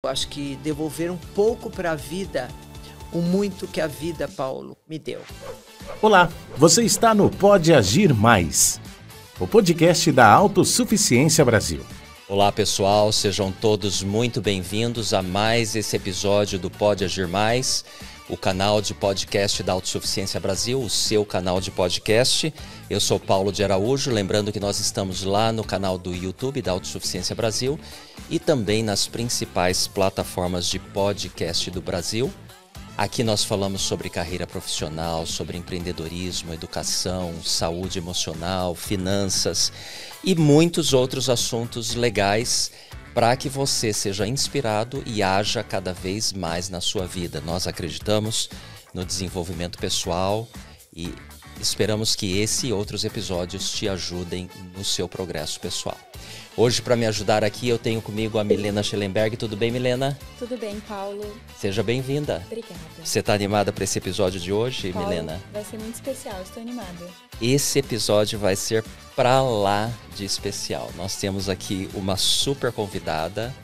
Eu acho que devolver um pouco para a vida o muito que a vida, Paulo, me deu. Olá, você está no Pode Agir Mais, o podcast da Autossuficiência Brasil. Olá pessoal, sejam todos muito bem-vindos a mais esse episódio do Pode Agir Mais, o canal de podcast da Autossuficiência Brasil, o seu canal de podcast. Eu sou Paulo de Araújo, lembrando que nós estamos lá no canal do YouTube da Autossuficiência Brasil e também nas principais plataformas de podcast do Brasil. Aqui nós falamos sobre carreira profissional, sobre empreendedorismo, educação, saúde emocional, finanças e muitos outros assuntos legais para que você seja inspirado e haja cada vez mais na sua vida. Nós acreditamos no desenvolvimento pessoal e esperamos que esse e outros episódios te ajudem no seu progresso pessoal. Hoje, para me ajudar aqui, eu tenho comigo a Milena Schellenberg. Tudo bem, Milena? Tudo bem, Paulo. Seja bem-vinda. Obrigada. Você está animada para esse episódio de hoje, Paulo, Milena? vai ser muito especial, estou animada. Esse episódio vai ser pra lá de especial. Nós temos aqui uma super convidada.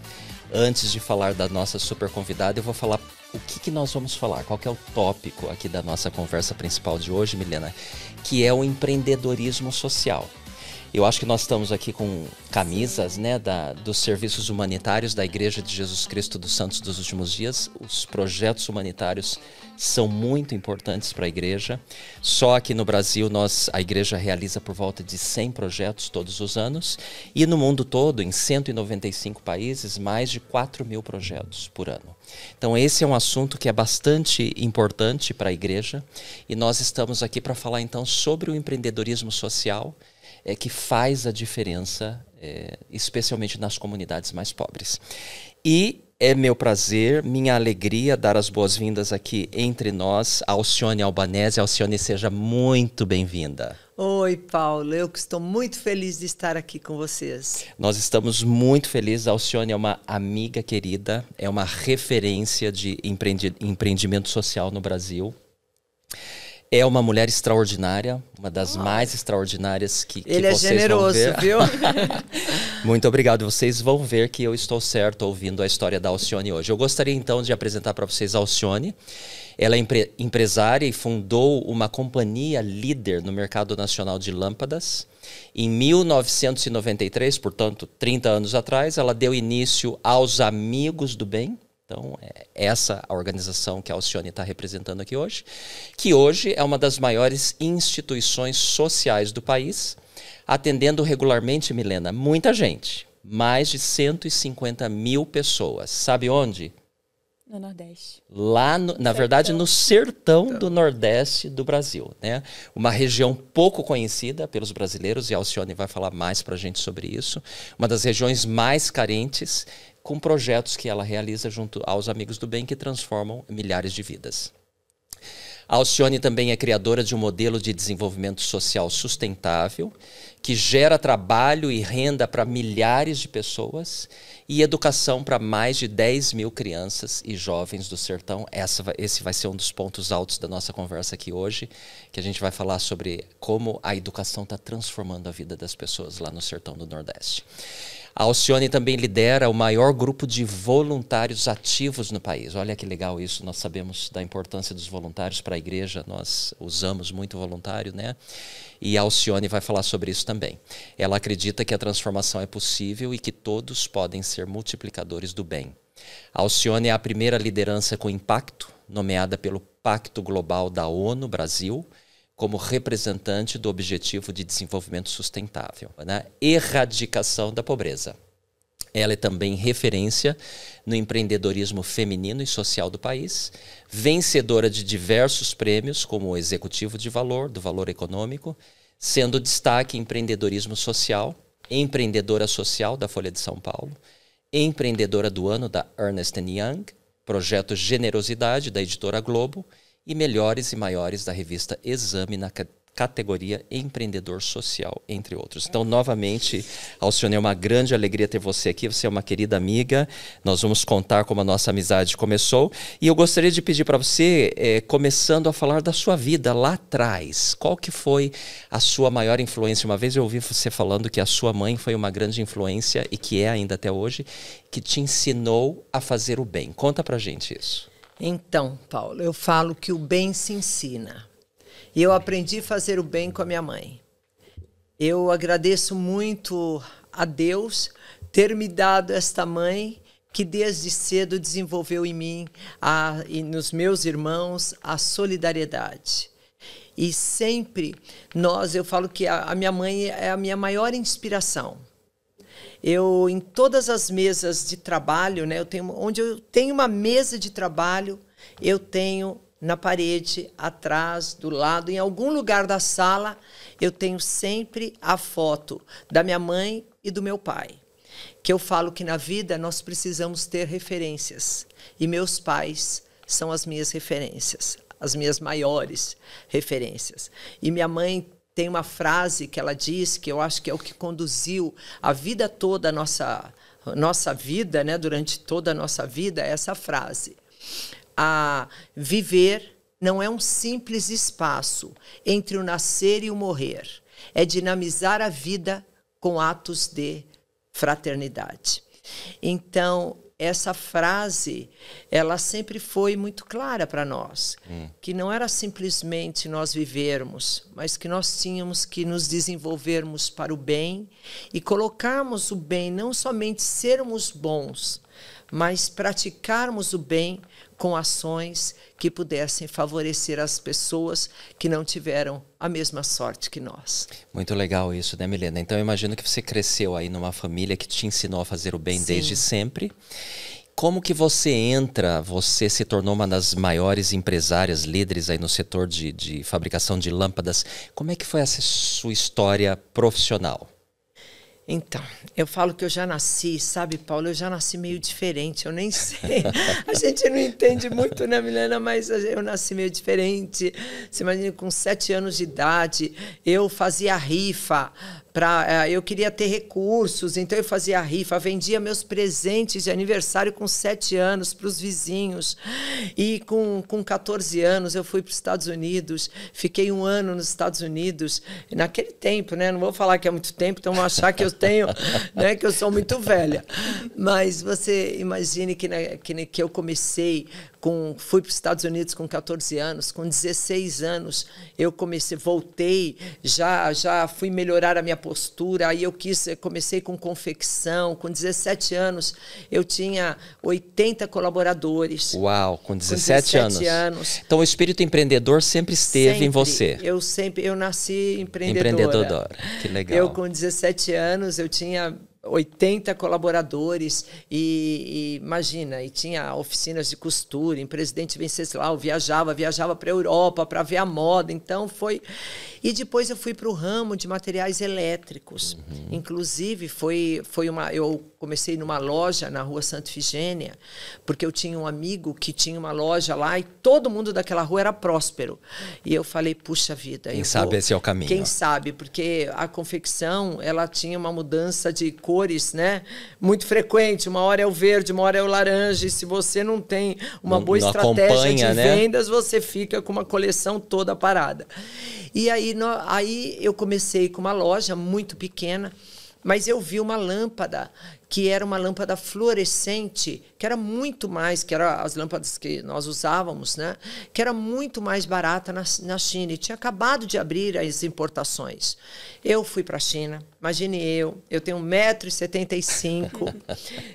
Antes de falar da nossa super convidada, eu vou falar o que nós vamos falar, qual que é o tópico aqui da nossa conversa principal de hoje, Milena, que é o empreendedorismo social. Eu acho que nós estamos aqui com camisas, né, dos serviços humanitários da Igreja de Jesus Cristo dos Santos dos Últimos Dias. Os projetos humanitários são muito importantes para a igreja. Só aqui no Brasil, a igreja realiza por volta de 100 projetos todos os anos. E no mundo todo, em 195 países, mais de 4.000 projetos por ano. Então esse é um assunto que é bastante importante para a igreja. E nós estamos aqui para falar então sobre o empreendedorismo social, que faz a diferença, especialmente nas comunidades mais pobres. E é meu prazer, minha alegria dar as boas-vindas aqui entre nós, a Alcione Albanese. Alcione, seja muito bem-vinda. Oi, Paulo, eu que estou muito feliz de estar aqui com vocês. Nós estamos muito felizes. A Alcione é uma amiga querida, é uma referência de empreendimento social no Brasil. É uma mulher extraordinária, uma das mais extraordinárias que Ele vocês é generoso, vão ver. viu? Muito obrigado. Vocês vão ver que eu estou certo ouvindo a história da Alcione hoje. Eu gostaria então de apresentar para vocês a Alcione. Ela é empresária e fundou uma companhia líder no mercado nacional de lâmpadas. Em 1993, portanto, 30 anos atrás, ela deu início aos Amigos do Bem. Então, é essa a organização que a Alcione está representando aqui hoje, que hoje é uma das maiores instituições sociais do país, atendendo regularmente, Milena, muita gente, mais de 150 mil pessoas. Sabe onde? No Nordeste. Lá, na verdade, no sertão do Nordeste do Brasil, né? Uma região pouco conhecida pelos brasileiros, e a Alcione vai falar mais para a gente sobre isso. Uma das regiões mais carentes, com projetos que ela realiza junto aos Amigos do Bem que transformam milhares de vidas. A Alcione também é criadora de um modelo de desenvolvimento social sustentável que gera trabalho e renda para milhares de pessoas e educação para mais de 10 mil crianças e jovens do sertão. Esse vai ser um dos pontos altos da nossa conversa aqui hoje, que a gente vai falar sobre como a educação está transformando a vida das pessoas lá no sertão do Nordeste. A Alcione também lidera o maior grupo de voluntários ativos no país. Olha que legal isso, nós sabemos da importância dos voluntários para a igreja, nós usamos muito voluntário, né? E a Alcione vai falar sobre isso também. Ela acredita que a transformação é possível e que todos podem ser multiplicadores do bem. A Alcione é a primeira liderança com impacto, nomeada pelo Pacto Global da ONU Brasil, como representante do Objetivo de Desenvolvimento Sustentável, né? Erradicação da pobreza. Ela é também referência no empreendedorismo feminino e social do país, vencedora de diversos prêmios, como o Executivo de Valor, do Valor Econômico, sendo destaque em empreendedorismo social, empreendedora social da Folha de São Paulo, empreendedora do ano da Ernst & Young, projeto Generosidade da Editora Globo, e Melhores e Maiores da revista Exame na categoria empreendedor social, entre outros. Então, novamente, Alcione, é uma grande alegria ter você aqui. Você é uma querida amiga. Nós vamos contar como a nossa amizade começou. E eu gostaria de pedir para você, começando a falar da sua vida lá atrás. Qual que foi a sua maior influência? Uma vez eu ouvi você falando que a sua mãe foi uma grande influência e que é ainda até hoje, que te ensinou a fazer o bem. Conta pra gente isso. Então, Paulo, eu falo que o bem se ensina. E eu aprendi a fazer o bem com a minha mãe. Eu agradeço muito a Deus ter me dado esta mãe que desde cedo desenvolveu em mim e nos meus irmãos a solidariedade. E sempre eu falo que a minha mãe é a minha maior inspiração. Eu, em todas as mesas de trabalho, né, onde eu tenho uma mesa de trabalho, eu tenho na parede, atrás, do lado, em algum lugar da sala, eu tenho sempre a foto da minha mãe e do meu pai. Que eu falo que na vida nós precisamos ter referências. E meus pais são as minhas referências, as minhas maiores referências. E minha mãe tem uma frase que ela diz, que eu acho que é o que conduziu a vida toda, a nossa vida, né, durante toda a nossa vida, é essa frase. A viver não é um simples espaço entre o nascer e o morrer. É dinamizar a vida com atos de fraternidade. Então, essa frase, ela sempre foi muito clara para nós, que não era simplesmente nós vivermos, mas que nós tínhamos que nos desenvolvermos para o bem e colocarmos o bem, não somente sermos bons, mas praticarmos o bem com ações que pudessem favorecer as pessoas que não tiveram a mesma sorte que nós. Muito legal isso, né, Milena? Então, eu imagino que você cresceu aí numa família que te ensinou a fazer o bem Sim. desde sempre. Como que você se tornou uma das maiores empresárias, líderes aí no setor de fabricação de lâmpadas. Como é que foi essa sua história profissional? Então, eu falo que eu já nasci, sabe, Paulo? Eu já nasci meio diferente, eu nem sei. A gente não entende muito, né, Milena? Mas eu nasci meio diferente. Você imagina, com 7 anos de idade, eu fazia rifa. Eu queria ter recursos, então eu fazia rifa, vendia meus presentes de aniversário com 7 anos para os vizinhos. E com 14 anos eu fui para os Estados Unidos, fiquei 1 ano nos Estados Unidos. Naquele tempo, né? Não vou falar que é muito tempo, então vão achar que eu tenho, né, que eu sou muito velha. Mas você imagine que eu comecei fui para os Estados Unidos com 14 anos, com 16 anos eu voltei, já fui melhorar a minha postura, aí comecei com confecção, com 17 anos eu tinha 80 colaboradores. Uau, com 17 anos. Então o espírito empreendedor sempre esteve em você. Eu nasci empreendedora. Que legal. Eu com 17 anos eu tinha 80 colaboradores e imagina, e tinha oficinas de costura em Presidente Venceslau, viajava para a Europa para ver a moda, então foi... E depois eu fui para o ramo de materiais elétricos. Inclusive, eu comecei numa loja na rua Santa Ifigênia, porque eu tinha um amigo que tinha uma loja lá e todo mundo daquela rua era próspero. E eu falei, puxa vida... Quem sabe esse é o caminho. Quem sabe, porque a confecção, ela tinha uma mudança de cores, né, muito frequente. Uma hora é o verde, uma hora é o laranja. E se você não tem uma boa estratégia de vendas, você fica com uma coleção toda parada. E aí eu comecei com uma loja muito pequena, mas eu vi uma lâmpada que era uma lâmpada fluorescente, que era muito mais, que eram as lâmpadas que nós usávamos, né? Que era muito mais barata na China. E tinha acabado de abrir as importações. Eu fui para a China, imagine eu tenho 1,75 m,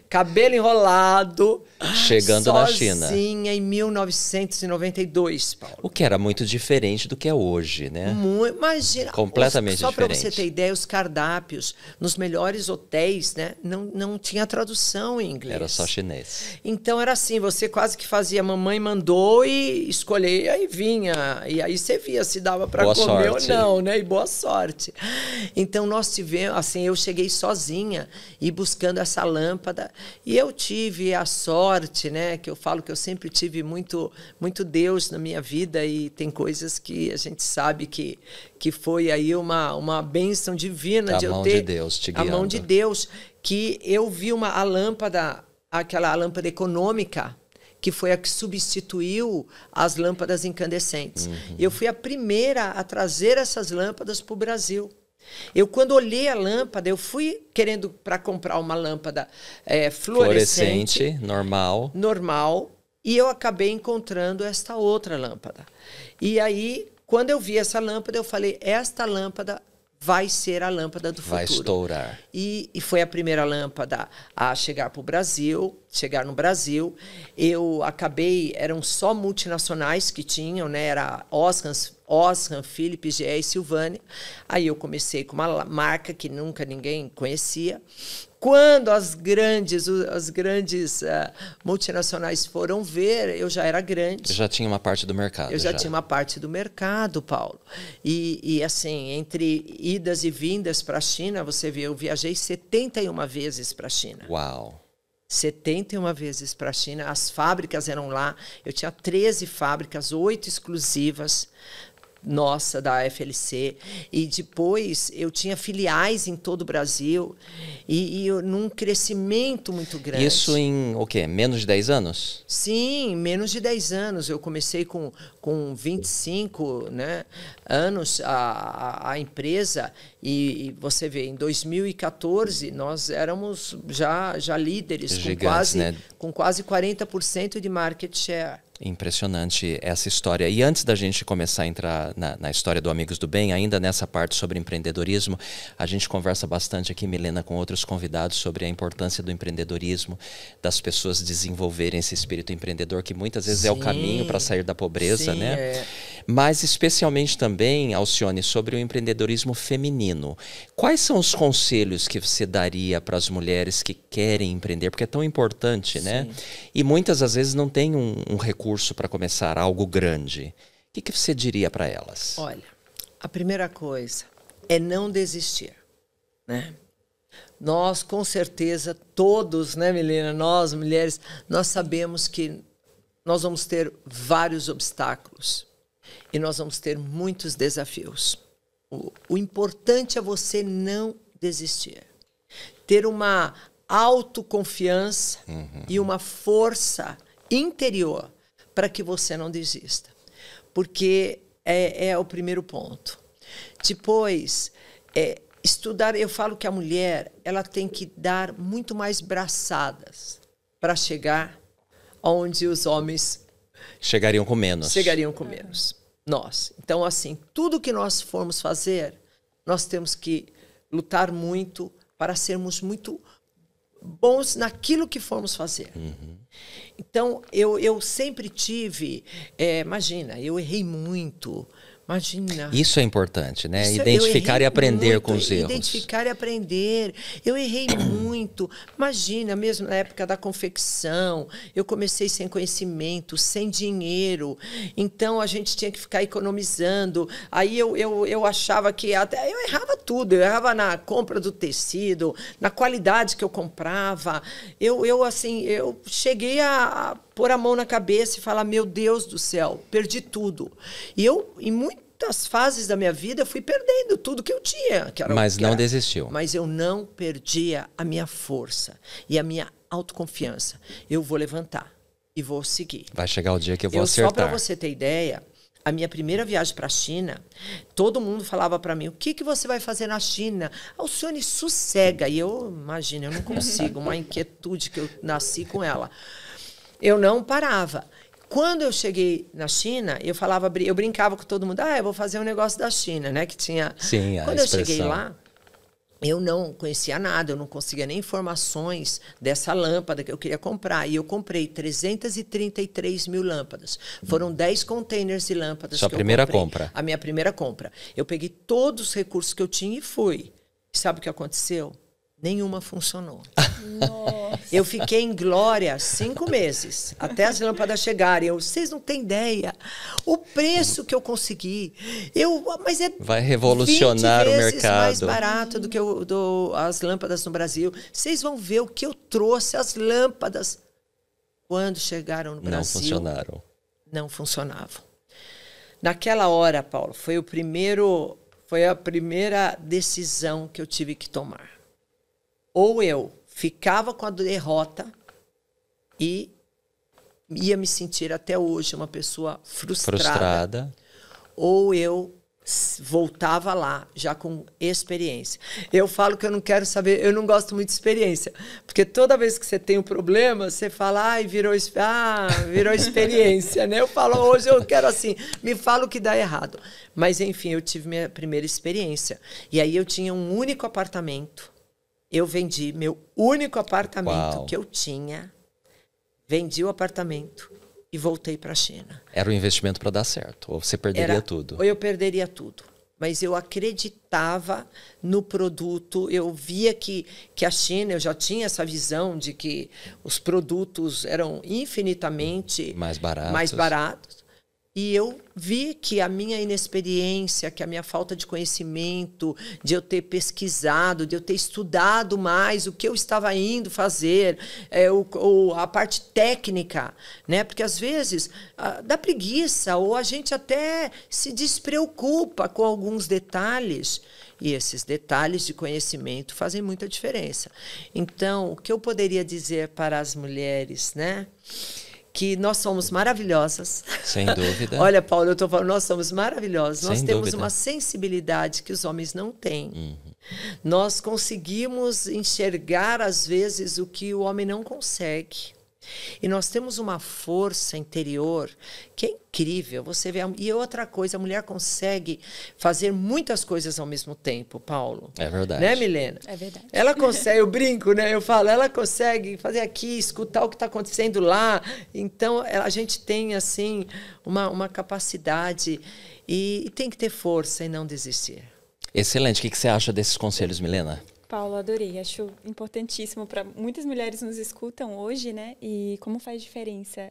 cabelo enrolado. Chegando na China. Sozinha em 1992, Paulo. O que era muito diferente do que é hoje, né? Imagina. Completamente diferente. Só para diferente. você ter ideia, os cardápios nos melhores hotéis, né, não não tinha tradução em inglês. Era só chinês. Então era assim, você quase que fazia, mamãe mandou e escolher, e aí vinha. E aí você via se dava para comer sorte. ou não, né? E boa sorte. Então nós tivemos, assim, eu cheguei sozinha e buscando essa lâmpada. E eu tive a sorte, né? Que eu falo que eu sempre tive muito Deus na minha vida, e tem coisas que a gente sabe que foi aí uma bênção divina de eu ter. A mão de Deus te guiando. A mão de Deus, que eu vi a lâmpada, aquela lâmpada econômica, que foi a que substituiu as lâmpadas incandescentes. Eu fui a primeira a trazer essas lâmpadas para o Brasil. Eu, quando olhei a lâmpada, eu fui querendo para comprar uma lâmpada fluorescente, normal, e eu acabei encontrando esta outra lâmpada. E aí, quando eu vi essa lâmpada, eu falei, esta lâmpada vai ser a lâmpada do futuro. Vai estourar. E foi a primeira lâmpada a chegar no Brasil. Eu acabei, eram só multinacionais que tinham, né? Era Osram, Philips, GE e Sylvania. Aí eu comecei com uma marca que nunca ninguém conhecia. Quando as grandes multinacionais foram ver, eu já era grande. Eu já tinha uma parte do mercado. Eu já tinha uma parte do mercado, Paulo. E assim, entre idas e vindas para a China, você vê, eu viajei 71 vezes para a China. Uau! 71 vezes para a China. As fábricas eram lá. Eu tinha 13 fábricas, 8 exclusivas. Nossa, da FLC, e depois eu tinha filiais em todo o Brasil, e num crescimento muito grande. Isso em, o quê? Menos de 10 anos? Sim, menos de 10 anos. Eu comecei com 25, né, anos a empresa, e você vê, em 2014 nós éramos já líderes, gigantes, com quase 40% de market share. Impressionante essa história. E antes da gente começar a entrar na história do Amigos do Bem, ainda nessa parte sobre empreendedorismo, a gente conversa bastante aqui, Milena, com outros convidados sobre a importância do empreendedorismo, das pessoas desenvolverem esse espírito empreendedor, que muitas vezes é o caminho para sair da pobreza, né? É. Mas especialmente também, Alcione, sobre o empreendedorismo feminino. Quais são os conselhos que você daria para as mulheres que querem empreender? Porque é tão importante, né? E muitas às vezes não tem um recurso para começar algo grande. O que você diria para elas? Olha, a primeira coisa é não desistir, né? Nós, com certeza, todos, né, Milena, nós, mulheres, nós sabemos que nós vamos ter vários obstáculos e nós vamos ter muitos desafios. O importante é você não desistir. Ter uma autoconfiança e uma força interior para que você não desista. Porque é o primeiro ponto. Depois, estudar, eu falo que a mulher ela tem que dar muito mais braçadas para chegar onde os homens chegariam com menos. Nós. Então, assim, tudo que nós formos fazer, nós temos que lutar muito para sermos muito bons naquilo que formos fazer. Então, eu sempre tive... imagina, eu errei muito. Imagina. Isso é importante, né? Identificar e aprender muito, com os erros. Identificar e aprender. Eu errei muito. Imagina, mesmo na época da confecção, eu comecei sem conhecimento, sem dinheiro. Então, a gente tinha que ficar economizando. Aí eu achava que... Até eu errava tudo. Eu errava na compra do tecido, na qualidade que eu comprava. Eu cheguei a pôr a mão na cabeça e falar, meu Deus do céu, perdi tudo. E eu, em muitas fases da minha vida, fui perdendo tudo que eu tinha. Mas não desistiu. Mas eu não perdia a minha força e a minha autoconfiança. Eu vou levantar e vou seguir. Vai chegar o dia que eu vou acertar. Só para você ter ideia, a minha primeira viagem para a China, todo mundo falava para mim, o que você vai fazer na China? Alcione, sossega. E eu, imagina, eu não consigo, uma inquietude que eu nasci com ela. Eu não parava. Quando eu cheguei na China, eu brincava com todo mundo, eu vou fazer um negócio da China, né? Que tinha. Sim, Quando eu cheguei lá, eu não conhecia nada, eu não conseguia nem informações dessa lâmpada que eu queria comprar. E eu comprei 333 mil lâmpadas. Foram 10 containers de lâmpadas. Sua primeira compra? A minha primeira compra. Eu peguei todos os recursos que eu tinha e fui. E sabe o que aconteceu? Nenhuma funcionou. Nossa. Eu fiquei em Glória 5 meses, até as lâmpadas chegarem. Vocês não têm ideia. O preço que eu consegui. Mas é Vai revolucionar 20 o vezes mercado. mais barato do que as lâmpadas no Brasil. Vocês vão ver o que eu trouxe, as lâmpadas. Quando chegaram no Brasil, Não funcionaram. não funcionavam. Naquela hora, Paulo, foi a primeira decisão que eu tive que tomar. Ou eu ficava com a derrota e ia me sentir até hoje uma pessoa frustrada. Ou eu voltava lá, já com experiência. Eu falo que eu não quero saber, eu não gosto muito de experiência, porque toda vez que você tem um problema, você fala, virou experiência, né? Eu falo, hoje eu quero assim, me fala o que dá errado. Mas, enfim, eu tive minha primeira experiência. E aí eu tinha um único apartamento, eu vendi meu único apartamento Uau. que eu tinha, vendi o apartamento e voltei para a China. Era um investimento para dar certo, ou você perderia tudo. Ou eu perderia tudo. Mas eu acreditava no produto, eu via que a China, eu já tinha essa visão de que os produtos eram infinitamente Mais baratos. mais baratos. E eu vi que a minha inexperiência, que a minha falta de conhecimento, de eu ter pesquisado, de eu ter estudado mais o que eu estava indo fazer, a parte técnica, né? Porque às vezes dá preguiça ou a gente até se despreocupa com alguns detalhes. E esses detalhes de conhecimento fazem muita diferença. Então, o que eu poderia dizer para as mulheres, né? Que nós somos maravilhosas. Sem dúvida. Olha, Paulo, eu estou falando, nós somos maravilhosos. Nós Sem temos dúvida. uma sensibilidade que os homens não têm. Nós conseguimos enxergar, às vezes, o que o homem não consegue. E nós temos uma força interior que é incrível. Você vê, e outra coisa, a mulher consegue fazer muitas coisas ao mesmo tempo, Paulo. É verdade. Né, Milena? É verdade. Ela consegue, eu brinco, né? Eu falo, ela consegue fazer aqui, escutar o que está acontecendo lá. Então, a gente tem, assim, uma capacidade e tem que ter força e não desistir. Excelente. O que você acha desses conselhos, Milena? Paulo, adorei. Acho importantíssimo para muitas mulheres nos escutam hoje, né? E como faz diferença.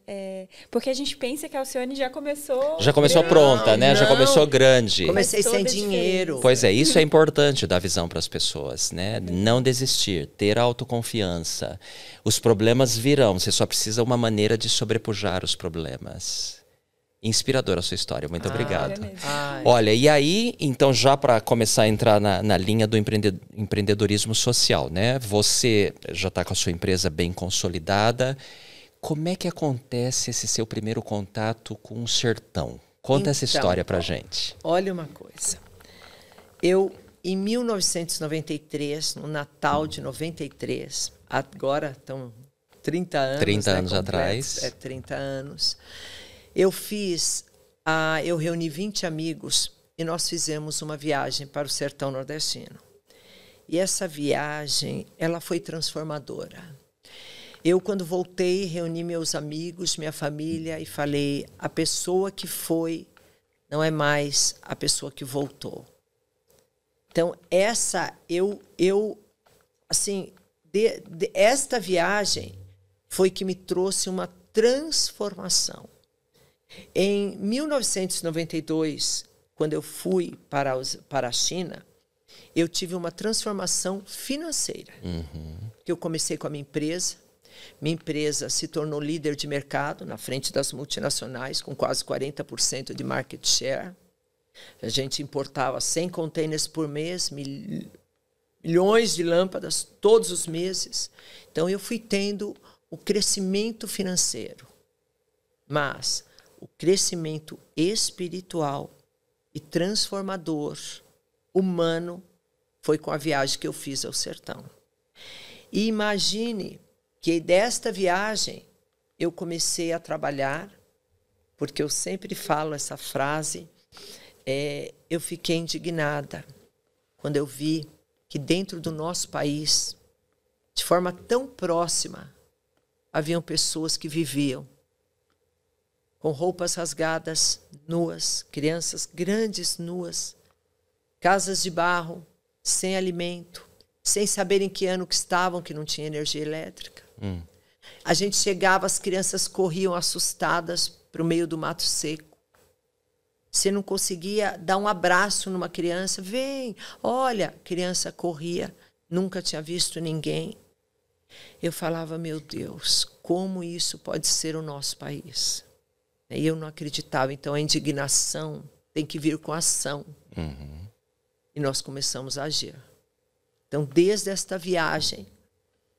Porque a gente pensa que a Alcione já começou... Já começou pronta, né? Já não. começou grande. Comecei Faz sem toda a dinheiro. diferença. Pois é, isso é importante dar visão para as pessoas, né? Não desistir, ter autoconfiança. Os problemas virão, você só precisa uma maneira de sobrepujar os problemas. Inspiradora a sua história, muito obrigado. É mesmo. Ai. Olha, e aí, então, já para começar a entrar na linha do empreendedorismo social, né? Você já está com a sua empresa bem consolidada. Como é que acontece esse seu primeiro contato com o sertão? Conta essa história para gente. Olha uma coisa. Eu, em 1993, no Natal de 93, agora estão 30 anos. 30 anos completos, atrás. 30 anos. Eu reuni 20 amigos e nós fizemos uma viagem para o sertão nordestino. E essa viagem, ela foi transformadora. Eu, quando voltei, reuni meus amigos, minha família e falei, a pessoa que foi não é mais a pessoa que voltou. Então, esta viagem foi que me trouxe uma transformação. Em 1992, quando eu fui para a China, eu tive uma transformação financeira. Eu comecei com a minha empresa se tornou líder de mercado na frente das multinacionais, com quase 40% de market share. A gente importava 100 containers por mês, milhões de lâmpadas todos os meses. Então, eu fui tendo o crescimento financeiro. Mas o crescimento espiritual e transformador, humano, foi com a viagem que eu fiz ao sertão. E imagine que desta viagem eu comecei a trabalhar, porque eu sempre falo essa frase, eu fiquei indignada quando eu vi que dentro do nosso país, de forma tão próxima, haviam pessoas que viviam com roupas rasgadas, nuas, crianças grandes nuas, casas de barro, sem alimento, sem saber em que ano que estavam, que não tinha energia elétrica. A gente chegava, as crianças corriam assustadas para o meio do mato seco. Você não conseguia dar um abraço numa criança. Vem, olha, a criança corria, nunca tinha visto ninguém. Eu falava, meu Deus, como isso pode ser o nosso país? E eu não acreditava. Então, a indignação tem que vir com ação. E nós começamos a agir. Então, desde esta viagem,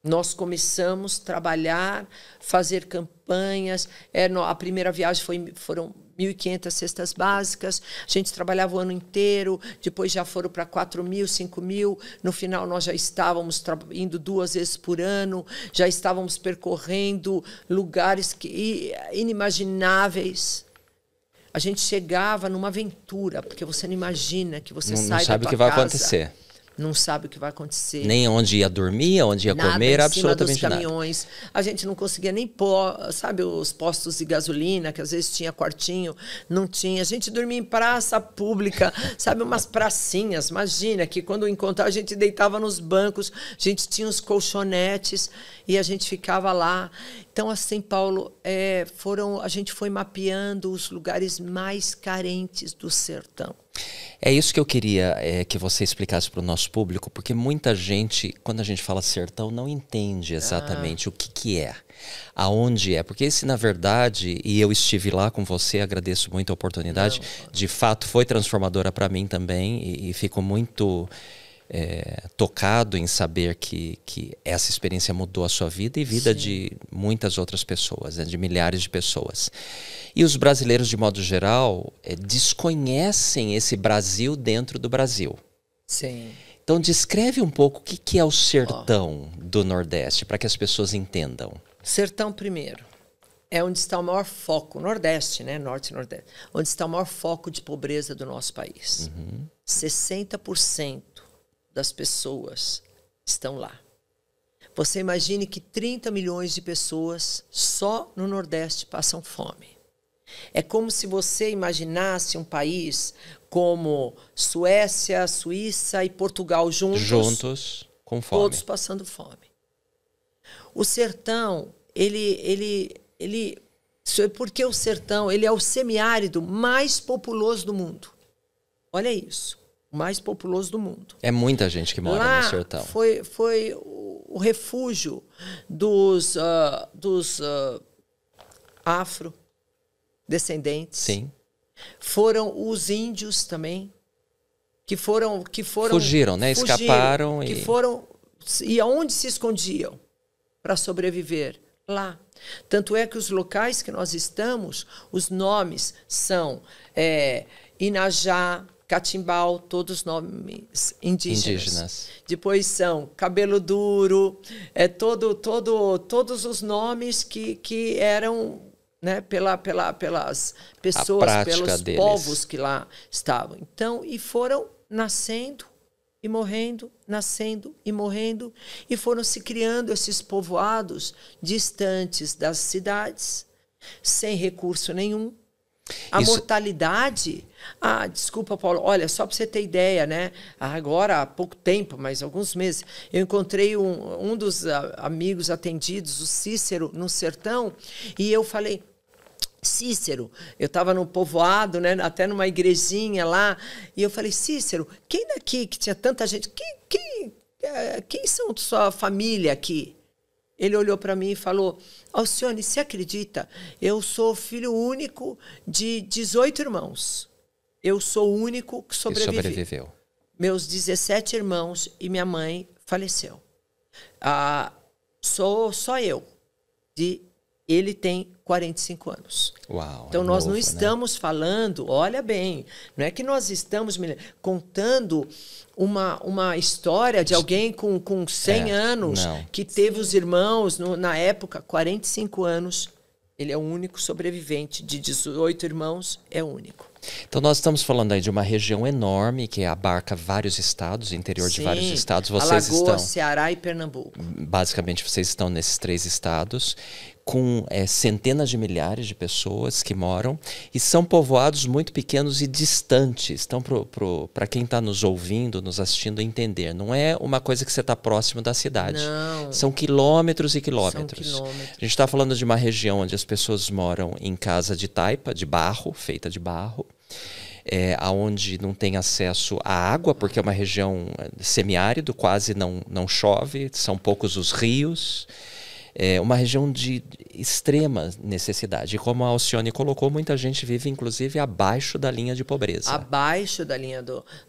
nós começamos a trabalhar, fazer campanhas. A primeira viagem foram 1.500 cestas básicas. A gente trabalhava o ano inteiro. Depois já foram para 4.000, 5.000. No final, nós já estávamos indo 2 vezes por ano. Já estávamos percorrendo lugares inimagináveis. A gente chegava numa aventura, porque você não imagina que você sai da tua casa. Não sabe o que vai acontecer. Não sabe o que vai acontecer. Nem onde ia dormir, onde ia comer, absolutamente nada. Caminhões. A gente não conseguia nem pôr, sabe, os postos de gasolina, que às vezes tinha quartinho, não tinha. A gente dormia em praça pública, sabe, umas pracinhas. Imagina que quando encontrava, a gente deitava nos bancos, a gente tinha os colchonetes e a gente ficava lá. Então, assim, Paulo, a gente foi mapeando os lugares mais carentes do sertão. É isso que eu queria que você explicasse para o nosso público, porque muita gente, quando a gente fala sertão, não entende exatamente o que é, aonde é. Porque esse, na verdade, e eu estive lá com você, agradeço muito a oportunidade, de fato foi transformadora para mim também, e fico muito tocado em saber que essa experiência mudou a sua vida e vida de muitas outras pessoas, né, de milhares de pessoas. E os brasileiros, de modo geral, desconhecem esse Brasil dentro do Brasil. Sim. Então, descreve um pouco o que é o sertão do Nordeste, para que as pessoas entendam. Sertão, primeiro, é onde está o maior foco, Nordeste, né? Norte e Nordeste, onde está o maior foco de pobreza do nosso país. 60% das pessoas estão lá. Você imagine que 30 milhões de pessoas só no Nordeste passam fome. É como se você imaginasse um país como Suécia, Suíça e Portugal juntos com fome. Todos passando fome. O sertão, porque o sertão, ele é o semiárido mais populoso do mundo. Olha isso, o mais populoso do mundo. É muita gente que mora lá no sertão. Foi o refúgio dos afrodescendentes. Sim. Foram os índios também, que foram fugiram, né? Escaparam e aonde se escondiam para sobreviver? Lá. Tanto é que os locais que nós estamos, os nomes são Inajá, Catimbau, todos nomes indígenas. Depois são Cabelo Duro, todos os nomes que eram, né, pelas pessoas, pelos povos que lá estavam. Então, e foram nascendo e morrendo, nascendo e morrendo, e foram se criando esses povoados distantes das cidades, sem recurso nenhum. A mortalidade... desculpa, Paulo. Olha, só para você ter ideia, né? Agora, há pouco tempo, mas alguns meses, eu encontrei um dos amigos atendidos, o Cícero, no sertão, e eu falei... Cícero, eu estava no povoado, né, até numa igrejinha lá, e eu falei, Cícero, quem daqui que tinha tanta gente, quem são sua família aqui? Ele olhou para mim e falou, Alcione, você acredita? Eu sou filho único de 18 irmãos. Eu sou o único que sobreviveu. Meus 17 irmãos e minha mãe faleceu. Sou só eu. Ele tem 45 anos. Uau, então, nós novo, não estamos falando, olha bem, não é que nós estamos contando uma história de alguém com 100 anos, que teve os irmãos, na época, 45 anos. Ele é o único sobrevivente. De 18 irmãos, é o único. Então nós estamos falando aí de uma região enorme que abarca vários estados, interior de vários estados. Vocês Alagoas, estão, Ceará e Pernambuco. basicamente vocês estão nesses 3 estados, com centenas de milhares de pessoas que moram, e são povoados muito pequenos e distantes. Então, para quem está nos ouvindo, nos assistindo, entender, não é uma coisa que você está próximo da cidade. Não. São quilômetros e quilômetros. São quilômetros. A gente está falando de uma região onde as pessoas moram em casa de taipa, de barro, feita de barro, aonde não tem acesso à água, porque é uma região semiárido, quase não chove, são poucos os rios. É uma região de extrema necessidade. E como a Alcione colocou, muita gente vive, inclusive, abaixo da linha de pobreza. Abaixo da linha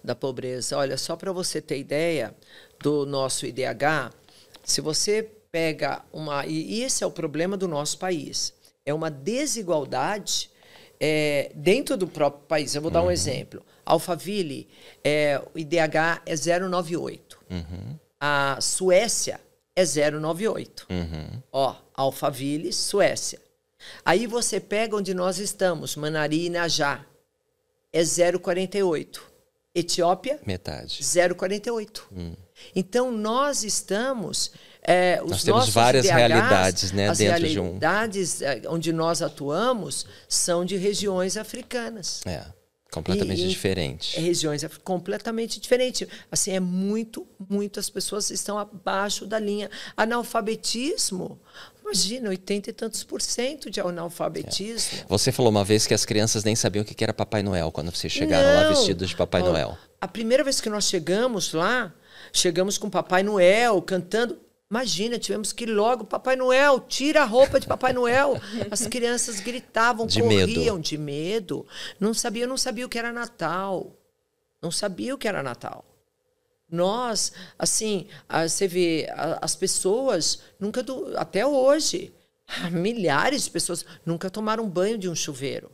da pobreza. Olha, só para você ter ideia do nosso IDH, se você pega uma... E esse é o problema do nosso país. É uma desigualdade dentro do próprio país. Eu vou dar um exemplo. Alphaville, o IDH é 0,98. A Suécia é 0,98. Ó, Alphaville, Suécia. Aí você pega onde nós estamos, Manari e Inajá, é 0,48. Etiópia, metade. 0,48. Então, nós estamos... nós temos várias IDHs, realidades, né, as dentro de um... realidades onde nós atuamos são de regiões africanas. Completamente diferente. Regiões completamente diferentes. Assim, as pessoas estão abaixo da linha. Analfabetismo, imagina, 80 e tantos % de analfabetismo. Você falou uma vez que as crianças nem sabiam o que era Papai Noel quando vocês chegaram lá vestidos de Papai Noel. A primeira vez que nós chegamos lá, chegamos com Papai Noel, cantando... Imagina, tivemos que ir logo, Papai Noel, tira a roupa de Papai Noel. As crianças gritavam, corriam de medo. Não sabia o que era Natal. Não sabia o que era Natal. Nós, assim, você vê, as pessoas nunca, até hoje, milhares de pessoas nunca tomaram banho de um chuveiro.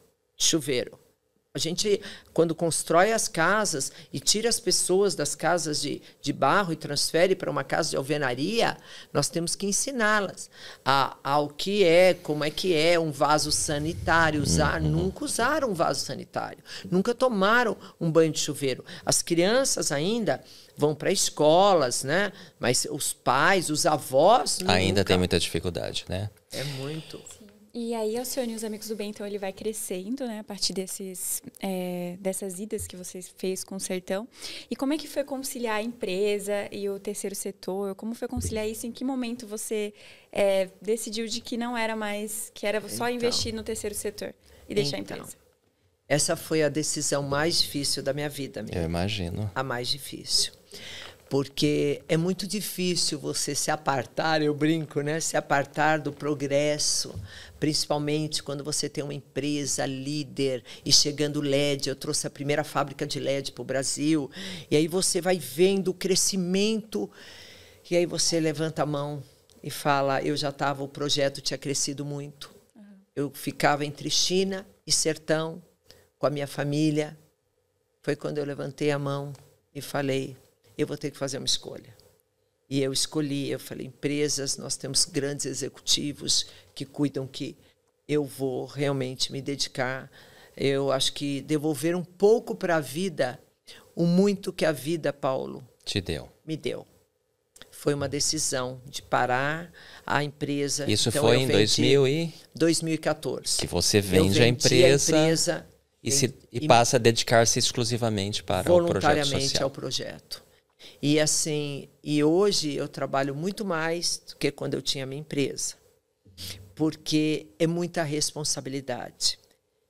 A gente, quando constrói as casas e tira as pessoas das casas de barro e transfere para uma casa de alvenaria, nós temos que ensiná-las ao que como é que é um vaso sanitário, nunca usaram um vaso sanitário, nunca tomaram um banho de chuveiro. As crianças ainda vão para escolas, né? Mas os pais, os avós... Ainda tem muita dificuldade, né? É muito... E aí, Alcione e os Amigos do Bem, então, ele vai crescendo, né? A partir dessas idas que você fez com o Sertão. E como é que foi conciliar a empresa e o terceiro setor? Como foi conciliar isso? Em que momento você decidiu de que não era mais... Que era só investir no terceiro setor e deixar a empresa? Essa foi a decisão mais difícil da minha vida. Eu imagino. A mais difícil. Porque é muito difícil você se apartar, eu brinco, né? Se apartar do progresso, principalmente quando você tem uma empresa líder e chegando LED. Eu trouxe a primeira fábrica de LED para o Brasil. E aí você vai vendo o crescimento e aí você levanta a mão e fala, o projeto tinha crescido muito. Eu ficava entre China e Sertão com a minha família. Foi quando eu levantei a mão e falei... eu vou ter que fazer uma escolha. E eu escolhi, eu falei, empresas, nós temos grandes executivos que cuidam que eu vou realmente me dedicar. Eu acho que devolver um pouco para a vida o muito que a vida, Paulo, me deu. Foi uma decisão de parar a empresa. Isso então, foi em 2014. Que você vende a empresa e passa a dedicar-se exclusivamente para o projeto social. Voluntariamente ao projeto. E assim, hoje eu trabalho muito mais do que quando eu tinha minha empresa, porque é muita responsabilidade.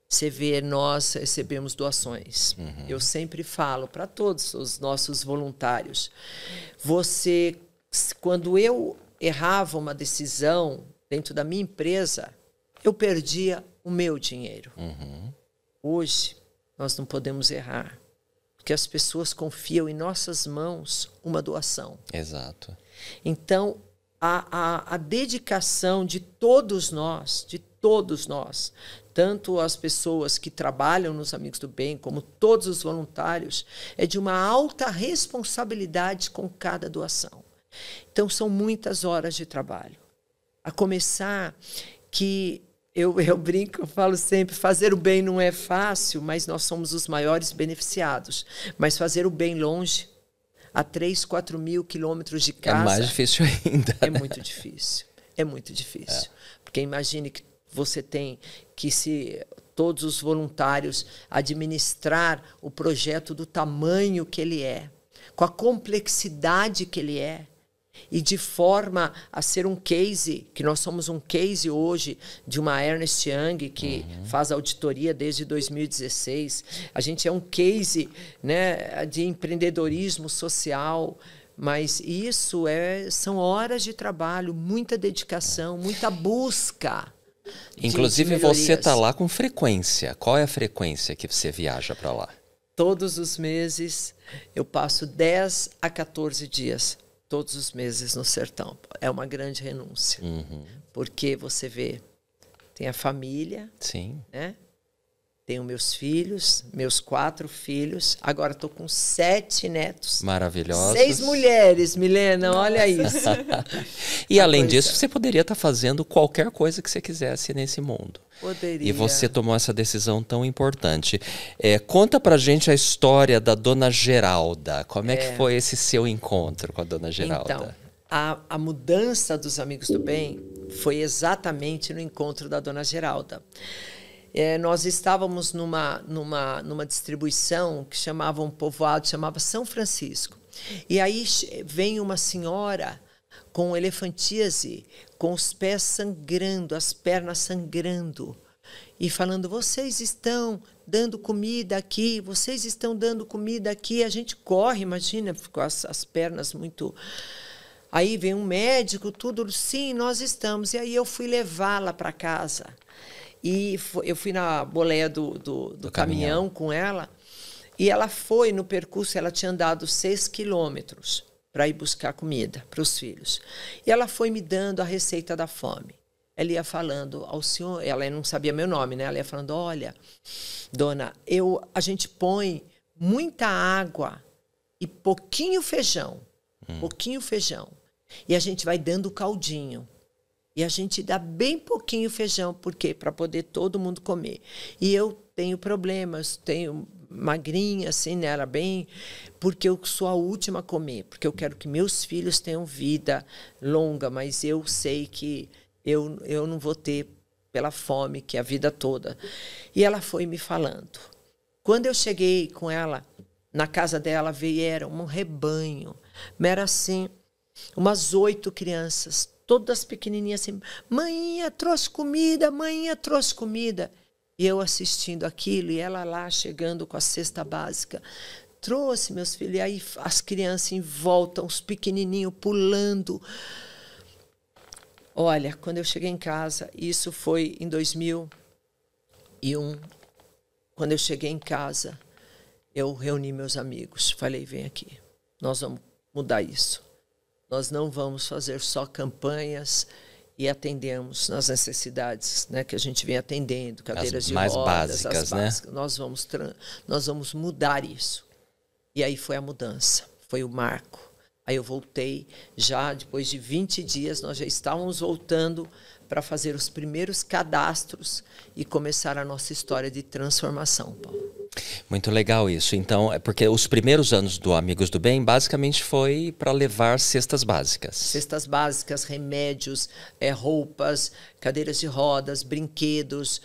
Você vê, nós recebemos doações. Eu sempre falo para todos os nossos voluntários, quando eu errava uma decisão dentro da minha empresa, eu perdia o meu dinheiro. Hoje, nós não podemos errar. Porque as pessoas confiam em nossas mãos uma doação. Exato. Então, a dedicação de todos nós, tanto as pessoas que trabalham nos Amigos do Bem, como todos os voluntários, é de uma alta responsabilidade com cada doação. Então, são muitas horas de trabalho. A começar que eu brinco, eu falo sempre, fazer o bem não é fácil, mas nós somos os maiores beneficiados. Mas fazer o bem longe, a 3, 4 mil quilômetros de casa... É mais difícil ainda. É muito difícil. É muito difícil. Porque imagine que você tem que todos os voluntários administrar o projeto do tamanho que ele é, com a complexidade que ele é, e de forma a ser um case, que nós somos um case hoje de uma Ernst Young que faz auditoria desde 2016. A gente é um case, né, de empreendedorismo social, mas isso são horas de trabalho, muita dedicação, muita busca. Inclusive, você está lá com frequência. Qual é a frequência que você viaja para lá? Todos os meses eu passo 10 a 14 dias. Todos os meses no sertão. É uma grande renúncia. Porque você vê, tem a família, sim, né? Tenho meus filhos, meus 4 filhos. Agora estou com 7 netos. Maravilhosos. 6 mulheres, Milena, olha isso. E além disso, você poderia estar fazendo qualquer coisa que você quisesse nesse mundo. Poderia. E você tomou essa decisão tão importante. Conta pra gente a história da Dona Geralda. Como é que foi esse seu encontro com a Dona Geralda? Então, a mudança dos Amigos do Bem foi exatamente no encontro da Dona Geralda. Nós estávamos numa distribuição que chamava um povoado, chamava São Francisco. E aí vem uma senhora com elefantíase, com os pés sangrando, as pernas sangrando, e falando, vocês estão dando comida aqui, vocês estão dando comida aqui. A gente corre, imagina, com as pernas muito... Aí vem um médico, tudo, sim, nós estamos. E aí eu fui levá-la para casa. E eu fui na boleia do caminhão com ela, e ela foi no percurso, ela tinha andado 6 quilômetros para ir buscar comida para os filhos. E ela foi me dando a receita da fome. Ela ia falando ao senhor, ela não sabia meu nome, né? Ela ia falando, olha, dona, a gente põe muita água e pouquinho feijão, e a gente vai dando caldinho. E a gente dá bem pouquinho feijão, por quê? Para poder todo mundo comer. E eu tenho problemas, tenho magrinha, assim, né? Era bem... Porque eu sou a última a comer, porque eu quero que meus filhos tenham vida longa, mas eu sei que eu não vou ter pela fome, que é a vida toda. E ela foi me falando. Quando eu cheguei com ela, na casa dela, vieram um rebanho. Mas era assim, umas 8 crianças, todas pequenininhas assim, mãinha, trouxe comida, mãinha, trouxe comida. E eu assistindo aquilo, e ela lá chegando com a cesta básica. Trouxe, meus filhos, e aí as crianças em volta, os pequenininhos pulando. Olha, quando eu cheguei em casa, isso foi em 2001, quando eu cheguei em casa, eu reuni meus amigos, falei, vem aqui, nós vamos mudar isso. Nós não vamos fazer só campanhas e atendemos nas necessidades, né, que a gente vem atendendo, cadeiras de rodas, básicas, as básicas. Né? Nós vamos mudar isso. E aí foi a mudança, foi o marco. Aí eu voltei, já depois de 20 dias, nós já estávamos voltando para fazer os primeiros cadastros e começar a nossa história de transformação, Paulo. Muito legal isso. Então, é porque os primeiros anos do Amigos do Bem, basicamente, foi para levar cestas básicas. Cestas básicas, remédios, roupas, cadeiras de rodas, brinquedos.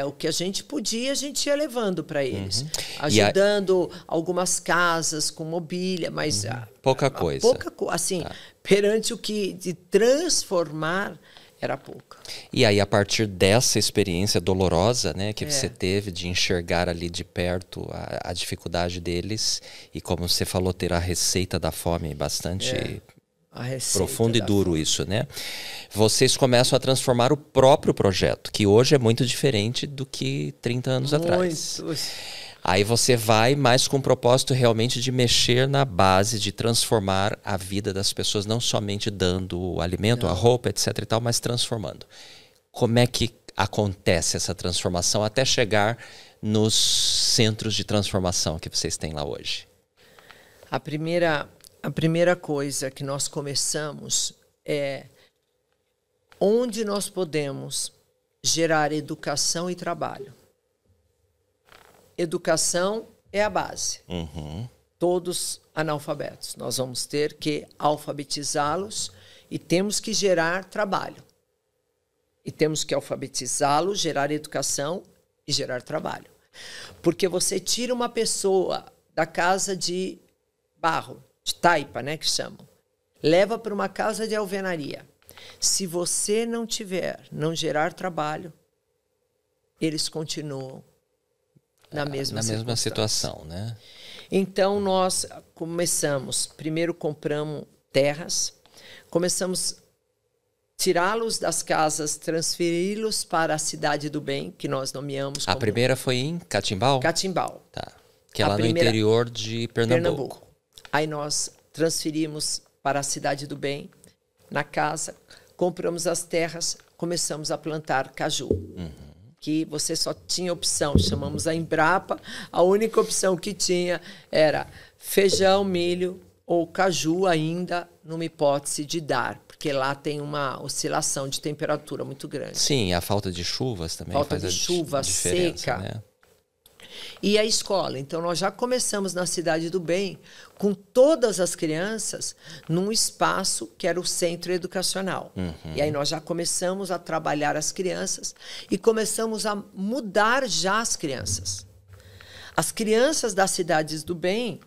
O que a gente podia, a gente ia levando para eles. Ajudando algumas casas com mobília, mas... pouca coisa. Assim, perante o que de transformar... Era pouca. E aí, a partir dessa experiência dolorosa, né, que você teve de enxergar ali de perto a dificuldade deles, e como você falou, ter a receita da fome bastante profundo e duro isso, né? Vocês começam a transformar o próprio projeto, que hoje é muito diferente do que 30 anos atrás. Aí você vai mais com o propósito realmente de mexer na base, de transformar a vida das pessoas, não somente dando o alimento, a roupa, etc. e tal, mas transformando. Como é que acontece essa transformação até chegar nos centros de transformação que vocês têm lá hoje? A primeira coisa que nós começamos é onde nós podemos gerar educação e trabalho. Educação é a base. Todos analfabetos. Nós vamos ter que alfabetizá-los e temos que gerar trabalho. E temos que alfabetizá-los, gerar educação e gerar trabalho. Porque você tira uma pessoa da casa de barro, de taipa, né, que chamam, leva para uma casa de alvenaria. Se você não gerar trabalho, eles continuam na mesma situação, né? Então, nós começamos, primeiro compramos terras, começamos a tirá-los das casas, transferi-los para a Cidade do Bem, que nós nomeamos como... A primeira foi em Catimbau? Catimbau. Tá. Que é lá no interior de Pernambuco. Aí nós transferimos para a Cidade do Bem, na casa, compramos as terras, começamos a plantar caju. Que você só tinha opção, chamamos a Embrapa, a única opção que tinha era feijão, milho ou caju ainda, numa hipótese de dar, porque lá tem uma oscilação de temperatura muito grande. Sim, a falta de chuvas também falta faz de chuva, seca. Né? E a escola. Então, nós já começamos na Cidade do Bem com todas as crianças num espaço que era o centro educacional. E aí nós já começamos a trabalhar as crianças e começamos a mudar já as crianças. As crianças das Cidades do Bem,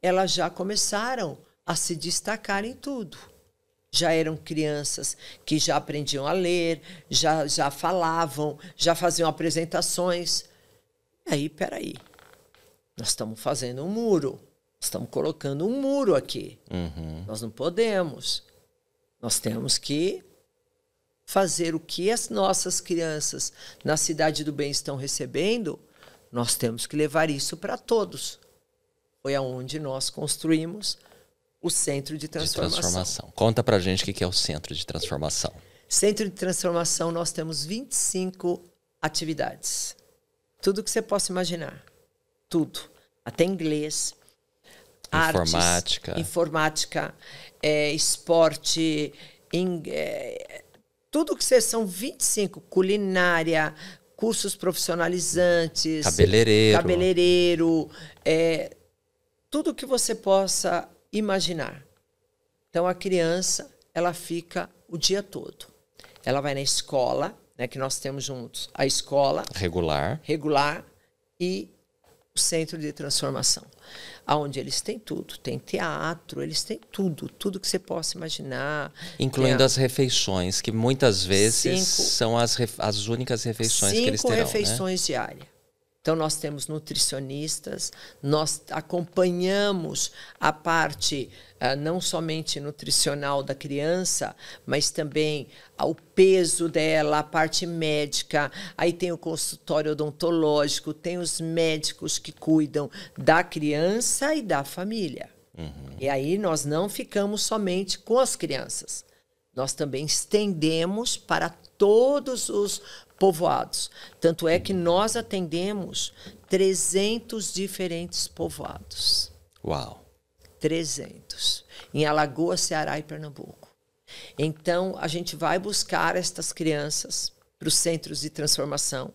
elas já começaram a se destacar em tudo. Já eram crianças que já aprendiam a ler, já falavam, já faziam apresentações. Aí, peraí, nós estamos fazendo um muro, estamos colocando um muro aqui. Nós não podemos. Nós temos que fazer o que as nossas crianças na Cidade do Bem estão recebendo, nós temos que levar isso para todos. Foi aonde nós construímos o Centro de Transformação. Conta pra gente o que é o Centro de Transformação. Centro de Transformação, nós temos 25 atividades. Tudo que você possa imaginar. Tudo. Até inglês, informática, esporte, tudo que você... São 25. Culinária, cursos profissionalizantes. Cabeleireiro. Tudo que você possa imaginar. Então, a criança, ela fica o dia todo. Ela vai na escola, né, que nós temos juntos, a escola regular e o Centro de Transformação, onde eles têm tudo, tem teatro, eles têm tudo que você possa imaginar. Incluindo as refeições, que muitas vezes são as únicas refeições que eles terão. 5 refeições diárias. Então, nós temos nutricionistas, nós acompanhamos a parte não somente nutricional da criança, mas também o peso dela, a parte médica. Aí tem o consultório odontológico, tem os médicos que cuidam da criança e da família. E aí nós não ficamos somente com as crianças. Nós também estendemos para todos os povoados. Tanto é que nós atendemos 300 diferentes povoados. Uau! 300. Em Alagoas, Ceará e Pernambuco. Então, a gente vai buscar estas crianças para os centros de transformação.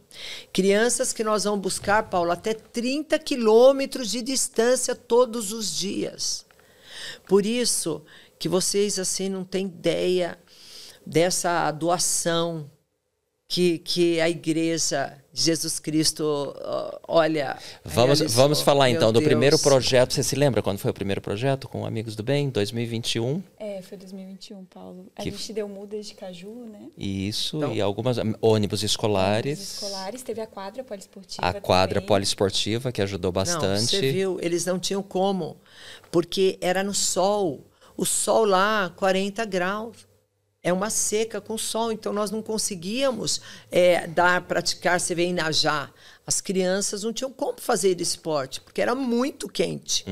Crianças que nós vamos buscar, Paulo, até 30 quilômetros de distância todos os dias. Por isso que vocês assim não têm ideia dessa doação que a Igreja de Jesus Cristo, olha... Vamos falar então do primeiro projeto. Você se lembra quando foi o primeiro projeto com Amigos do Bem? 2021? Foi 2021, Paulo. A gente deu mudas de caju, né? Isso, então, e algumas ônibus escolares. Teve a quadra poliesportiva. A quadra poliesportiva, que ajudou bastante. Não, você viu, eles não tinham como, porque era no sol. O sol lá, 40 graus. É uma seca com sol, então nós não conseguíamos praticar, você vê, em Najá. As crianças não tinham como fazer esporte, porque era muito quente.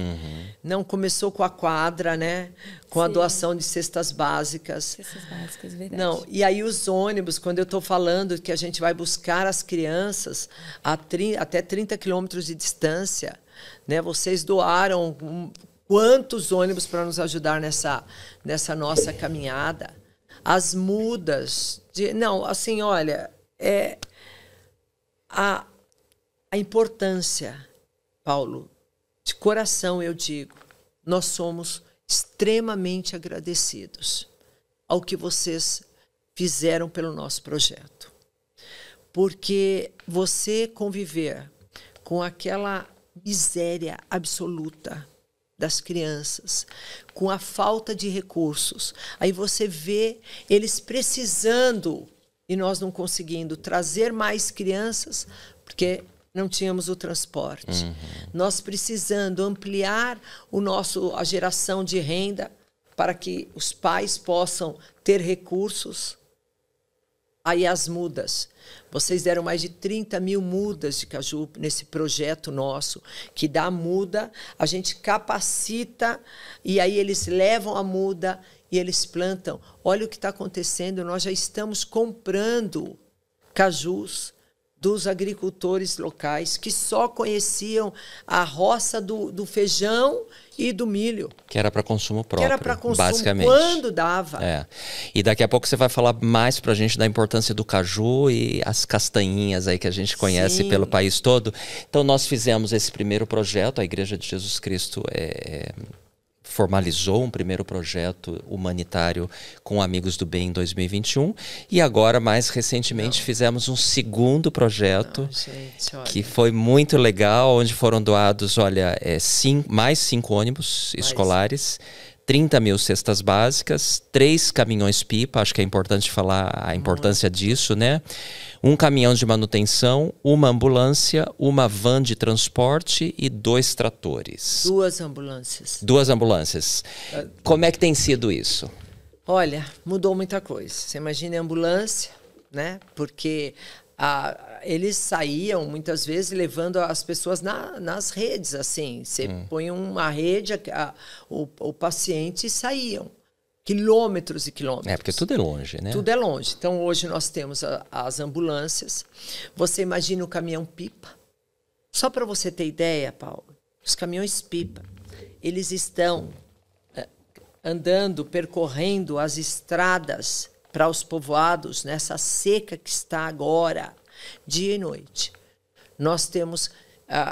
Não começou com a quadra, né? Com a doação de cestas básicas. Cestas básicas, verdade. Não, e aí os ônibus, quando eu estou falando que a gente vai buscar as crianças até 30 quilômetros de distância, né? Vocês doaram quantos ônibus para nos ajudar nessa nossa caminhada? As mudas. Não, assim, olha, a importância, Paulo, de coração eu digo, nós somos extremamente agradecidos ao que vocês fizeram pelo nosso projeto. Porque você conviver com aquela miséria absoluta das crianças, com a falta de recursos, aí você vê eles precisando e nós não conseguindo trazer mais crianças, porque não tínhamos o transporte. Nós precisando ampliar a geração de renda para que os pais possam ter recursos. Aí as mudas. Vocês deram mais de 30 mil mudas de caju nesse projeto nosso, que dá muda, a gente capacita e aí eles levam a muda e eles plantam. Olha o que está acontecendo, nós já estamos comprando cajus dos agricultores locais que só conheciam a roça do feijão e do milho. Que era para consumo próprio, que era para consumo, basicamente. Quando dava. E daqui a pouco você vai falar mais para a gente da importância do caju e as castanhinhas aí que a gente conhece pelo país todo. Então nós fizemos esse primeiro projeto, a Igreja de Jesus Cristo formalizou um primeiro projeto humanitário com Amigos do Bem em 2021 e agora, mais recentemente, fizemos um segundo projeto que foi muito legal, onde foram doados, mais 5 ônibus escolares, 30 mil cestas básicas, 3 caminhões-pipa, acho que é importante falar a importância disso, né? Um caminhão de manutenção, uma ambulância, uma van de transporte e 2 tratores. 2 ambulâncias. 2 ambulâncias. Como é que tem sido isso? Olha, mudou muita coisa. Você imagina a ambulância, né? Porque eles saíam muitas vezes levando as pessoas nas redes, assim. Você põe uma rede, o paciente saíam. Quilômetros e quilômetros. Porque tudo é longe, né? Tudo é longe. Então, hoje nós temos as ambulâncias. Você imagina o caminhão-pipa. Só para você ter ideia, Paulo, os caminhões-pipa, eles estão andando, percorrendo as estradas para os povoados, nessa seca que está agora, dia e noite. Nós temos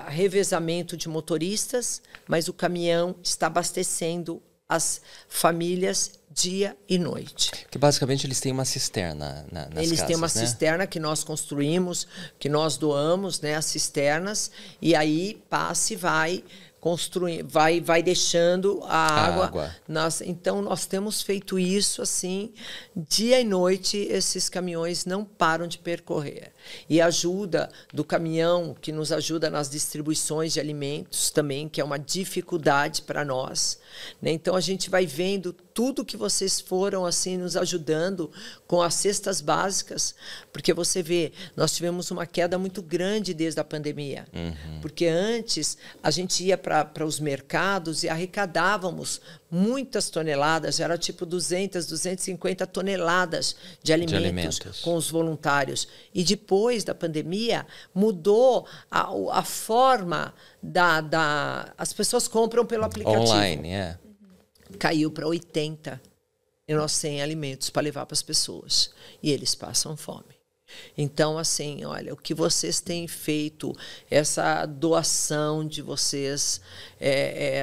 revezamento de motoristas, mas o caminhão está abastecendo as famílias dia e noite. Que basicamente eles têm uma cisterna nas casas, eles têm uma cisterna que nós construímos, que nós doamos, né, as cisternas, e aí passa e vai construindo, vai deixando a água. Então nós temos feito isso assim, dia e noite, esses caminhões não param de percorrer. E a ajuda do caminhão, que nos ajuda nas distribuições de alimentos também, que é uma dificuldade para nós, né? Então a gente vai vendo tudo que vocês foram assim nos ajudando com as cestas básicas, porque você vê, nós tivemos uma queda muito grande desde a pandemia, porque antes a gente ia para os mercados e arrecadávamos muitas toneladas, era tipo 200, 250 toneladas de alimentos com os voluntários. E depois da pandemia, mudou a forma as pessoas compram pelo aplicativo. Online, Caiu para 80 e nós sem alimentos para levar para as pessoas. E eles passam fome. Então, assim, olha, o que vocês têm feito, essa doação de vocês,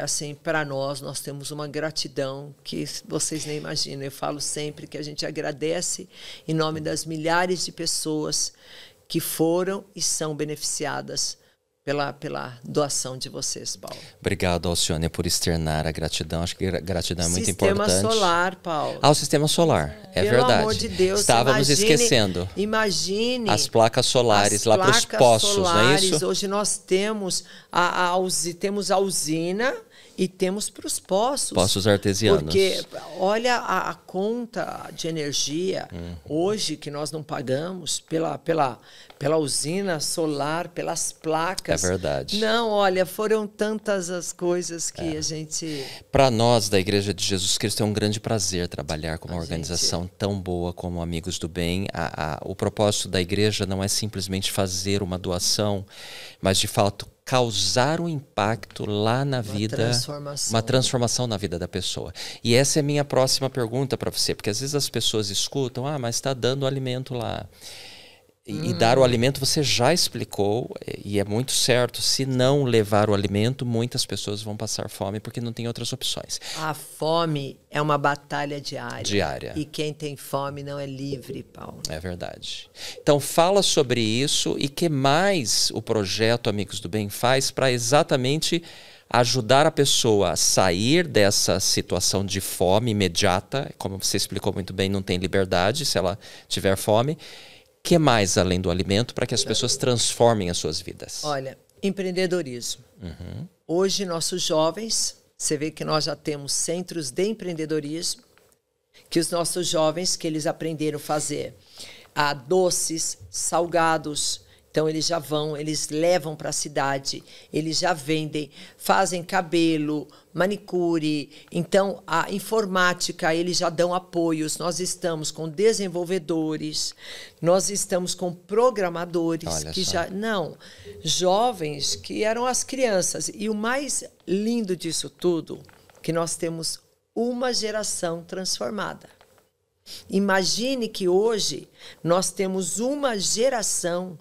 assim, para nós temos uma gratidão que vocês nem imaginam. Eu falo sempre que a gente agradece em nome das milhares de pessoas que foram e são beneficiadas pela doação de vocês, Paulo. Obrigado, Alcione, por externar a gratidão. Acho que a gratidão é muito importante. Sistema solar, Paulo. O sistema solar, Pelo verdade. Amor de Deus, estávamos esquecendo. Imagine as placas solares lá para os poços, não é isso? Hoje nós temos a usina e temos para os poços. Poços artesianos. Porque olha a conta de energia hoje que nós não pagamos pela usina solar, pelas placas. É verdade. Não, olha, foram tantas as coisas que a gente... Para nós, da Igreja de Jesus Cristo, é um grande prazer trabalhar com uma organização tão boa como Amigos do Bem. O propósito da igreja não é simplesmente fazer uma doação, mas, de fato, causar um impacto lá na vida, uma transformação na vida da pessoa. E essa é a minha próxima pergunta para você, porque às vezes as pessoas escutam, mas está dando alimento lá. E dar o alimento, você já explicou, e é muito certo. Se não levar o alimento, muitas pessoas vão passar fome porque não tem outras opções. A fome é uma batalha diária. Diária. E quem tem fome não é livre, Paulo. É verdade. Então, fala sobre isso e que mais o projeto Amigos do Bem faz para exatamente ajudar a pessoa a sair dessa situação de fome imediata. Como você explicou muito bem, não tem liberdade se ela tiver fome. Que mais além do alimento para que as pessoas transformem as suas vidas? Olha, empreendedorismo. Hoje, nossos jovens, você vê que nós já temos centros de empreendedorismo, que os nossos jovens, que eles aprenderam a fazer doces, salgados. Então, eles já vão, eles levam para a cidade, eles já vendem, fazem cabelo, manicure. Então, a informática, eles já dão apoios. Nós estamos com desenvolvedores, nós estamos com programadores. Olha que só. já não, jovens que eram as crianças. E o mais lindo disso tudo, que nós temos uma geração transformada. Imagine que hoje nós temos uma geração.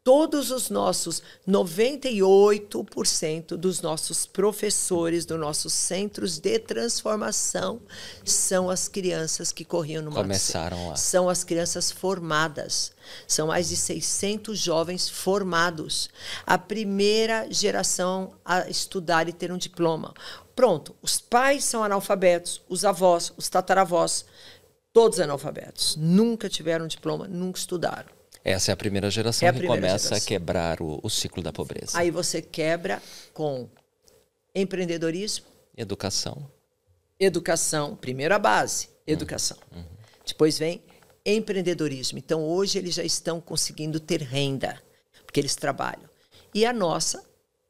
Todos os nossos, 98% dos nossos professores, dos nossos centros de transformação, são as crianças que corriam no Começaram lá. São as crianças formadas. São mais de 600 jovens formados. A primeira geração a estudar e ter um diploma. Pronto, os pais são analfabetos, os avós, os tataravós, todos analfabetos. Nunca tiveram diploma, nunca estudaram. Essa é a primeira geração que começa a quebrar o ciclo da pobreza. Aí você quebra com empreendedorismo. Educação. Educação, primeira base, educação. Depois vem empreendedorismo. Então, hoje, eles já estão conseguindo ter renda, porque eles trabalham. E a nossa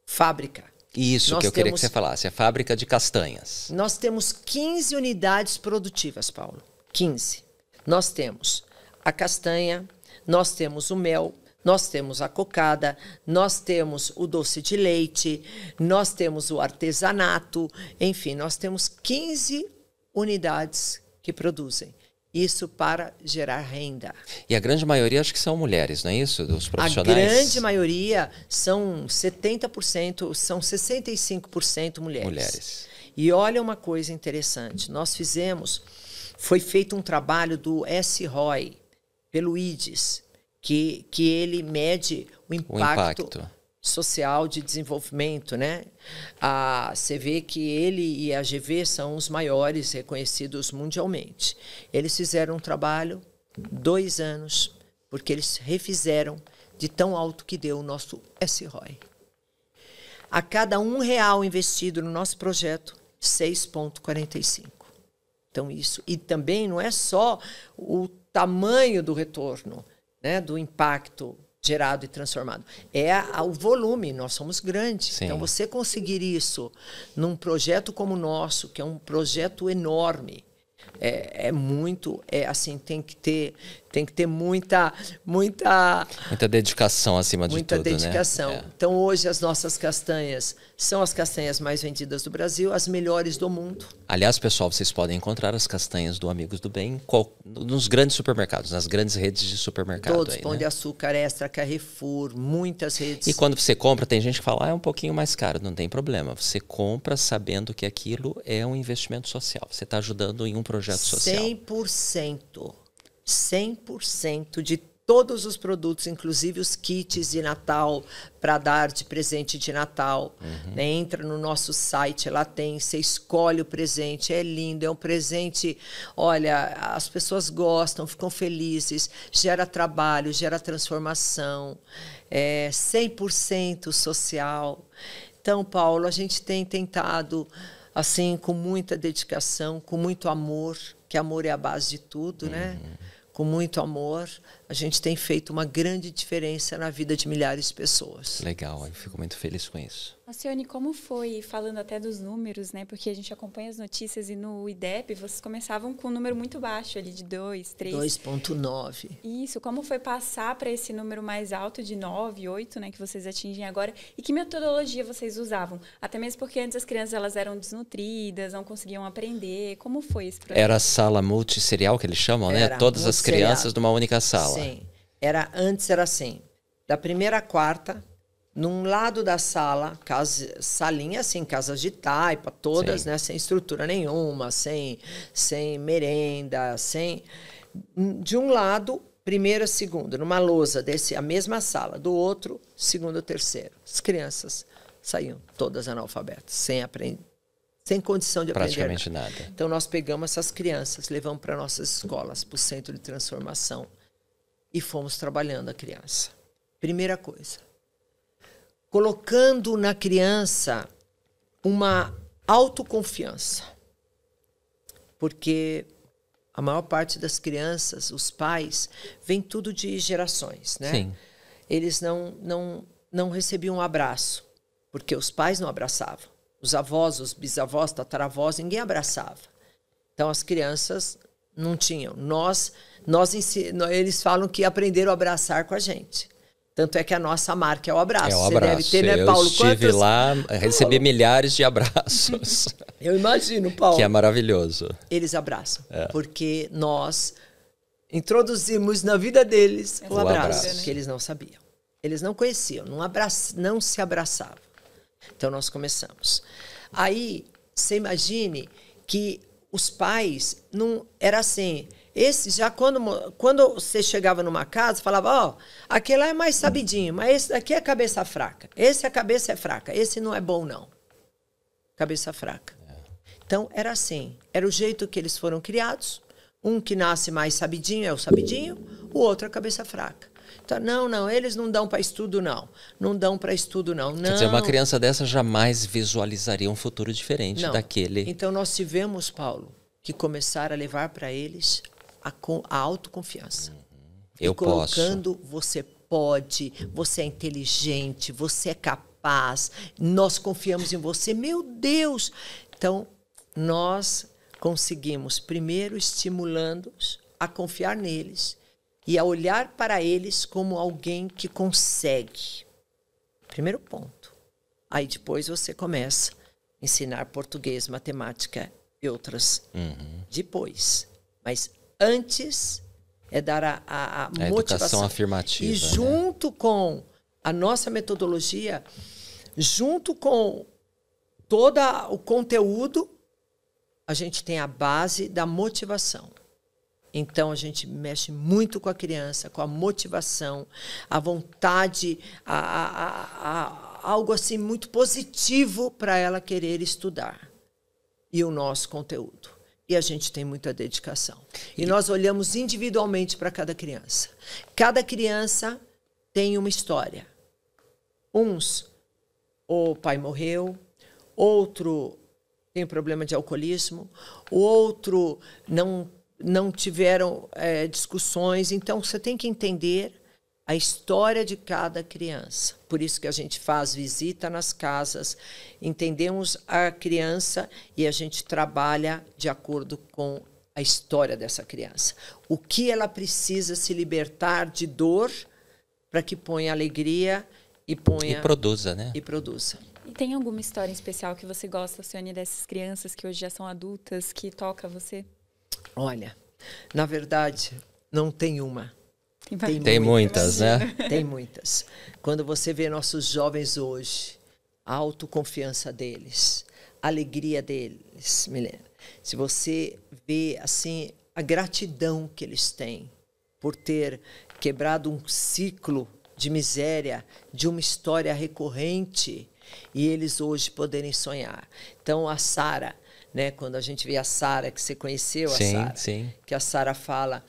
fábrica. Isso que eu queria que você falasse, a fábrica de castanhas. Nós temos 15 unidades produtivas, Paulo. 15. Nós temos a castanha, nós temos o mel, nós temos a cocada, nós temos o doce de leite, nós temos o artesanato, enfim, nós temos 15 unidades que produzem. Isso para gerar renda. E a grande maioria acho que são mulheres, não é isso? Dos profissionais? A grande maioria são 70%, são 65% mulheres. E olha uma coisa interessante, foi feito um trabalho do SROI, pelo IDES, que ele mede o impacto social de desenvolvimento, né? Você vê que ele e a GV são os maiores reconhecidos mundialmente. Eles fizeram um trabalho 2 anos, porque eles refizeram de tão alto que deu o nosso SROI. A cada R$1 investido no nosso projeto, 6,45. Então, isso. E também não é só o tamanho do retorno, né, do impacto gerado e transformado. É o volume, nós somos grandes. Sim. Então, você conseguir isso num projeto como o nosso, que é um projeto enorme, assim, tem que ter muita dedicação acima de tudo, muita dedicação. Né? Então, hoje, as nossas castanhas são as castanhas mais vendidas do Brasil, as melhores do mundo. Aliás, pessoal, vocês podem encontrar as castanhas do Amigos do Bem nos grandes supermercados, nas grandes redes de supermercado. Todos, aí, Pão né? de Açúcar, Extra, Carrefour, muitas redes. E quando você compra, tem gente que fala, é um pouquinho mais caro, não tem problema. Você compra sabendo que aquilo é um investimento social. Você está ajudando em um projeto social. 100% de todos os produtos, inclusive os kits de Natal, para dar de presente de Natal. Né? Entra no nosso site, lá tem, você escolhe o presente, é lindo, é um presente, olha, as pessoas gostam, ficam felizes, gera trabalho, gera transformação, 100% social. Então, Paulo, a gente tem tentado, assim, com muita dedicação, com muito amor, que amor é a base de tudo, né? Com muito amor, a gente tem feito uma grande diferença na vida de milhares de pessoas. Legal, eu fico muito feliz com isso. Alcione, como foi, falando até dos números, né? Porque a gente acompanha as notícias e no IDEP vocês começavam com um número muito baixo ali, de 2, 3. 2,9. Isso, como foi passar para esse número mais alto de 9, 8, né? Que vocês atingem agora? E que metodologia vocês usavam? Até mesmo porque antes as crianças elas eram desnutridas, não conseguiam aprender. Como foi esse processo? Era a sala multisserial que eles chamam, né? Todas as crianças numa única sala. Sim. Antes era assim, da primeira à quarta, num lado da sala, salinha assim, casas de taipa, todas, né, sem estrutura nenhuma, sem merenda, de um lado, primeira, segunda, numa lousa a mesma sala, do outro, segundo, terceiro. As crianças saíam todas analfabetas, sem condição de aprender praticamente nada. Então nós pegamos essas crianças, levamos para nossas escolas, para o centro de transformação e fomos trabalhando a criança. Primeira coisa, colocando na criança uma autoconfiança. Porque a maior parte das crianças, os pais, vem tudo de gerações, né? Sim. Eles não recebiam um abraço, porque os pais não abraçavam. Os avós, os bisavós, tataravós, ninguém abraçava. Então as crianças não tinham. Eles falam que aprenderam a abraçar com a gente. Tanto é que a nossa marca é o abraço. É o abraço. Você deve ter, né, Paulo? Eu estive lá, recebi milhares de abraços. Eu imagino, Paulo. Que é maravilhoso. Eles abraçam, porque nós introduzimos na vida deles o abraço, que eles não sabiam. Eles não conheciam, não se abraçavam. Então, nós começamos. Aí, você imagine que os pais, não era assim... Esse já quando você chegava numa casa, falava, aquele lá é mais sabidinho, mas esse daqui é cabeça fraca. A cabeça é fraca, esse não é bom, não. Cabeça fraca. Então, era assim. Era o jeito que eles foram criados. Um que nasce mais sabidinho é o sabidinho, o outro é a cabeça fraca. Então, não, eles não dão para estudo, não. Não dão para estudo, não. Quer dizer, uma criança dessa jamais visualizaria um futuro diferente daquele. Então, nós tivemos, Paulo, que começar a levar para eles a autoconfiança. Eu colocando, você pode, você é inteligente, você é capaz, nós confiamos em você. Meu Deus! Então, nós conseguimos, primeiro, estimulando-os a confiar neles e a olhar para eles como alguém que consegue. Primeiro ponto. Aí depois você começa a ensinar português, matemática e outras. Depois. Mas antes é dar a motivação. Educação afirmativa. E junto com a nossa metodologia, junto com todo o conteúdo, a gente tem a base da motivação. Então, a gente mexe muito com a criança, com a motivação, a vontade, algo assim muito positivo para ela querer estudar. E o nosso conteúdo. E a gente tem muita dedicação. E nós olhamos individualmente para cada criança. Cada criança tem uma história. Uns, o pai morreu, outro tem problema de alcoolismo, o outro não tiveram discussões. Então, você tem que entender a história de cada criança. Por isso que a gente faz visita nas casas, entendemos a criança e a gente trabalha de acordo com a história dessa criança. O que ela precisa se libertar de dor para que ponha alegria e produza, né? E produza. E tem alguma história em especial que você gosta, Alcione, dessas crianças que hoje já são adultas, que toca você? Olha, na verdade, não tem uma. Tem muitas, né? Tem muitas. Quando você vê nossos jovens hoje, a autoconfiança deles, a alegria deles, Milena. Se você vê assim a gratidão que eles têm por ter quebrado um ciclo de miséria, de uma história recorrente, e eles hoje poderem sonhar. Então, a Sara, né? Quando a gente vê a Sara, que você conheceu, a Sara, que a Sara fala,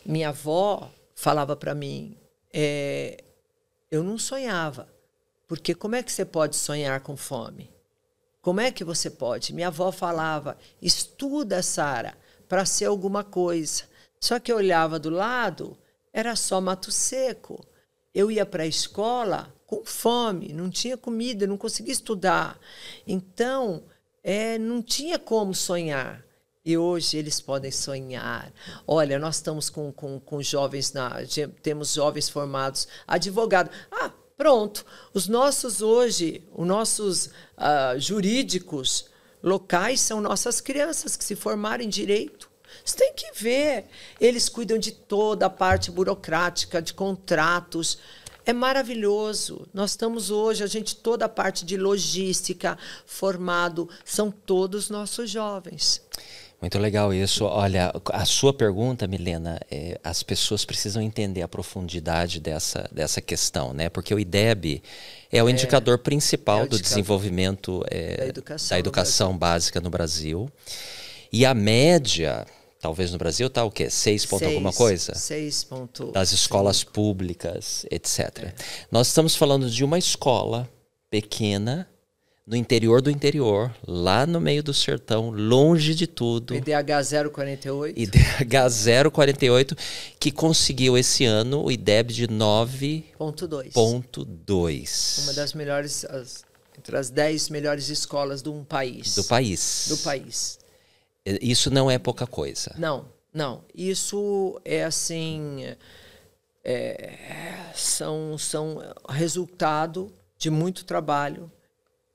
minha avó falava para mim, eu não sonhava, porque como é que você pode sonhar com fome? Como é que você pode? Minha avó falava, estuda, Sara, para ser alguma coisa. Só que eu olhava do lado, era só mato seco. Eu ia para a escola com fome, não tinha comida, não conseguia estudar. Então, não tinha como sonhar. E hoje eles podem sonhar. Olha, nós estamos com jovens, temos jovens formados, advogados. Pronto. Os nossos jurídicos locais são nossas crianças que se formaram em direito. Você tem que ver. Eles cuidam de toda a parte burocrática, de contratos. É maravilhoso. Nós estamos hoje, toda a parte de logística, formado, são todos nossos jovens. Muito legal isso. Olha, a sua pergunta, Milena, as pessoas precisam entender a profundidade dessa questão, né? Porque o IDEB é o indicador principal do desenvolvimento da educação básica no Brasil. E a média, talvez no Brasil, está o quê? 6 ponto alguma coisa? 6 ponto. Das escolas públicas, etc. Nós estamos falando de uma escola pequena, no interior do interior, lá no meio do sertão, longe de tudo. IDH 048. IDH 048, que conseguiu esse ano o IDEB de 9,2. Uma das melhores, entre as 10 melhores escolas de um país. Do país. Do país. Isso não é pouca coisa. Não. Isso é assim... são resultado de muito trabalho,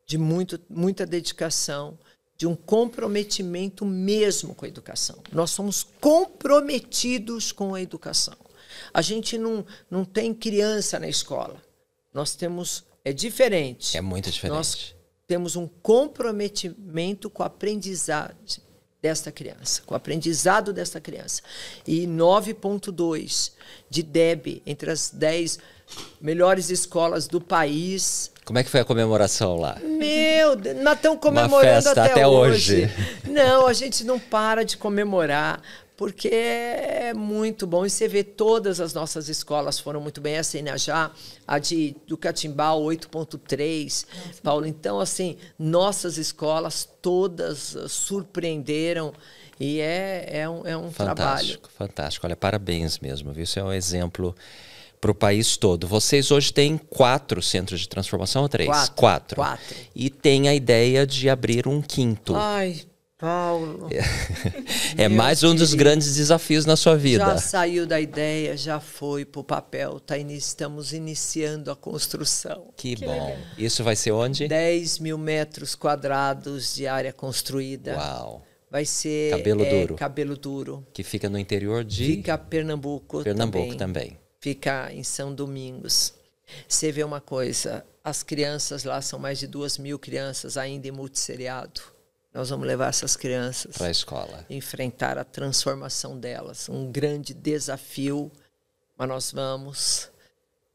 de muita dedicação, de um comprometimento mesmo com a educação. Nós somos comprometidos com a educação. A gente não tem criança na escola. Nós temos... É diferente. É muito diferente. Nós temos um comprometimento com a aprendizagem desta criança, com o aprendizado desta criança. E 9,2 de IDEB entre as 10 melhores escolas do país. Como é que foi a comemoração lá? Meu Deus, nós estamos comemorando festa até hoje. Não, a gente não para de comemorar, porque é muito bom. E você vê, todas as nossas escolas foram muito bem. Essa Inajá, a do Catimbau, 8,3. Paulo, então, assim, nossas escolas todas surpreenderam. E é um trabalho. Fantástico. Olha, parabéns mesmo, viu? Isso é um exemplo para o país todo. Vocês hoje têm 4 centros de transformação ou 3? 4. E tem a ideia de abrir um 5º. Ai, Paulo. É mais um dos grandes desafios na sua vida. Já saiu da ideia, já foi para o papel. Estamos iniciando a construção. Que bom. Legal. Isso vai ser onde? 10 mil metros quadrados de área construída. Uau. Vai ser Cabelo Duro. Que fica no interior de... Fica Pernambuco também. Fica em São Domingos. Você vê uma coisa, as crianças lá são mais de 2.000 crianças ainda em multisseriado. Nós vamos levar essas crianças para a escola, enfrentar a transformação delas. Um grande desafio, mas nós vamos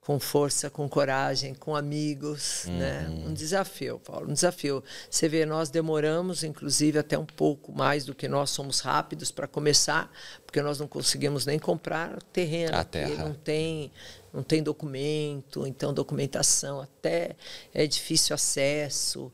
com força, com coragem, com amigos. Né? Um desafio, Paulo, um desafio. Você vê, nós demoramos, inclusive, até um pouco mais do que nós somos rápidos para começar, porque nós não conseguimos nem comprar terreno, a terra. Não tem documento, então documentação até é difícil acesso,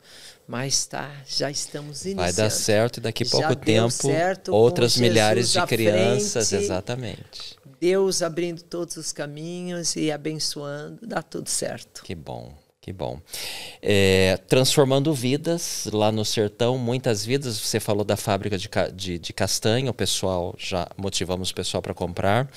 mas já estamos iniciando. Vai dar certo e daqui a pouco tempo outras milhares de crianças, exatamente. Deus abrindo todos os caminhos e abençoando, dá tudo certo. Que bom, que bom. Transformando vidas lá no sertão, muitas vidas. Você falou da fábrica de castanha, motivamos o pessoal para comprar.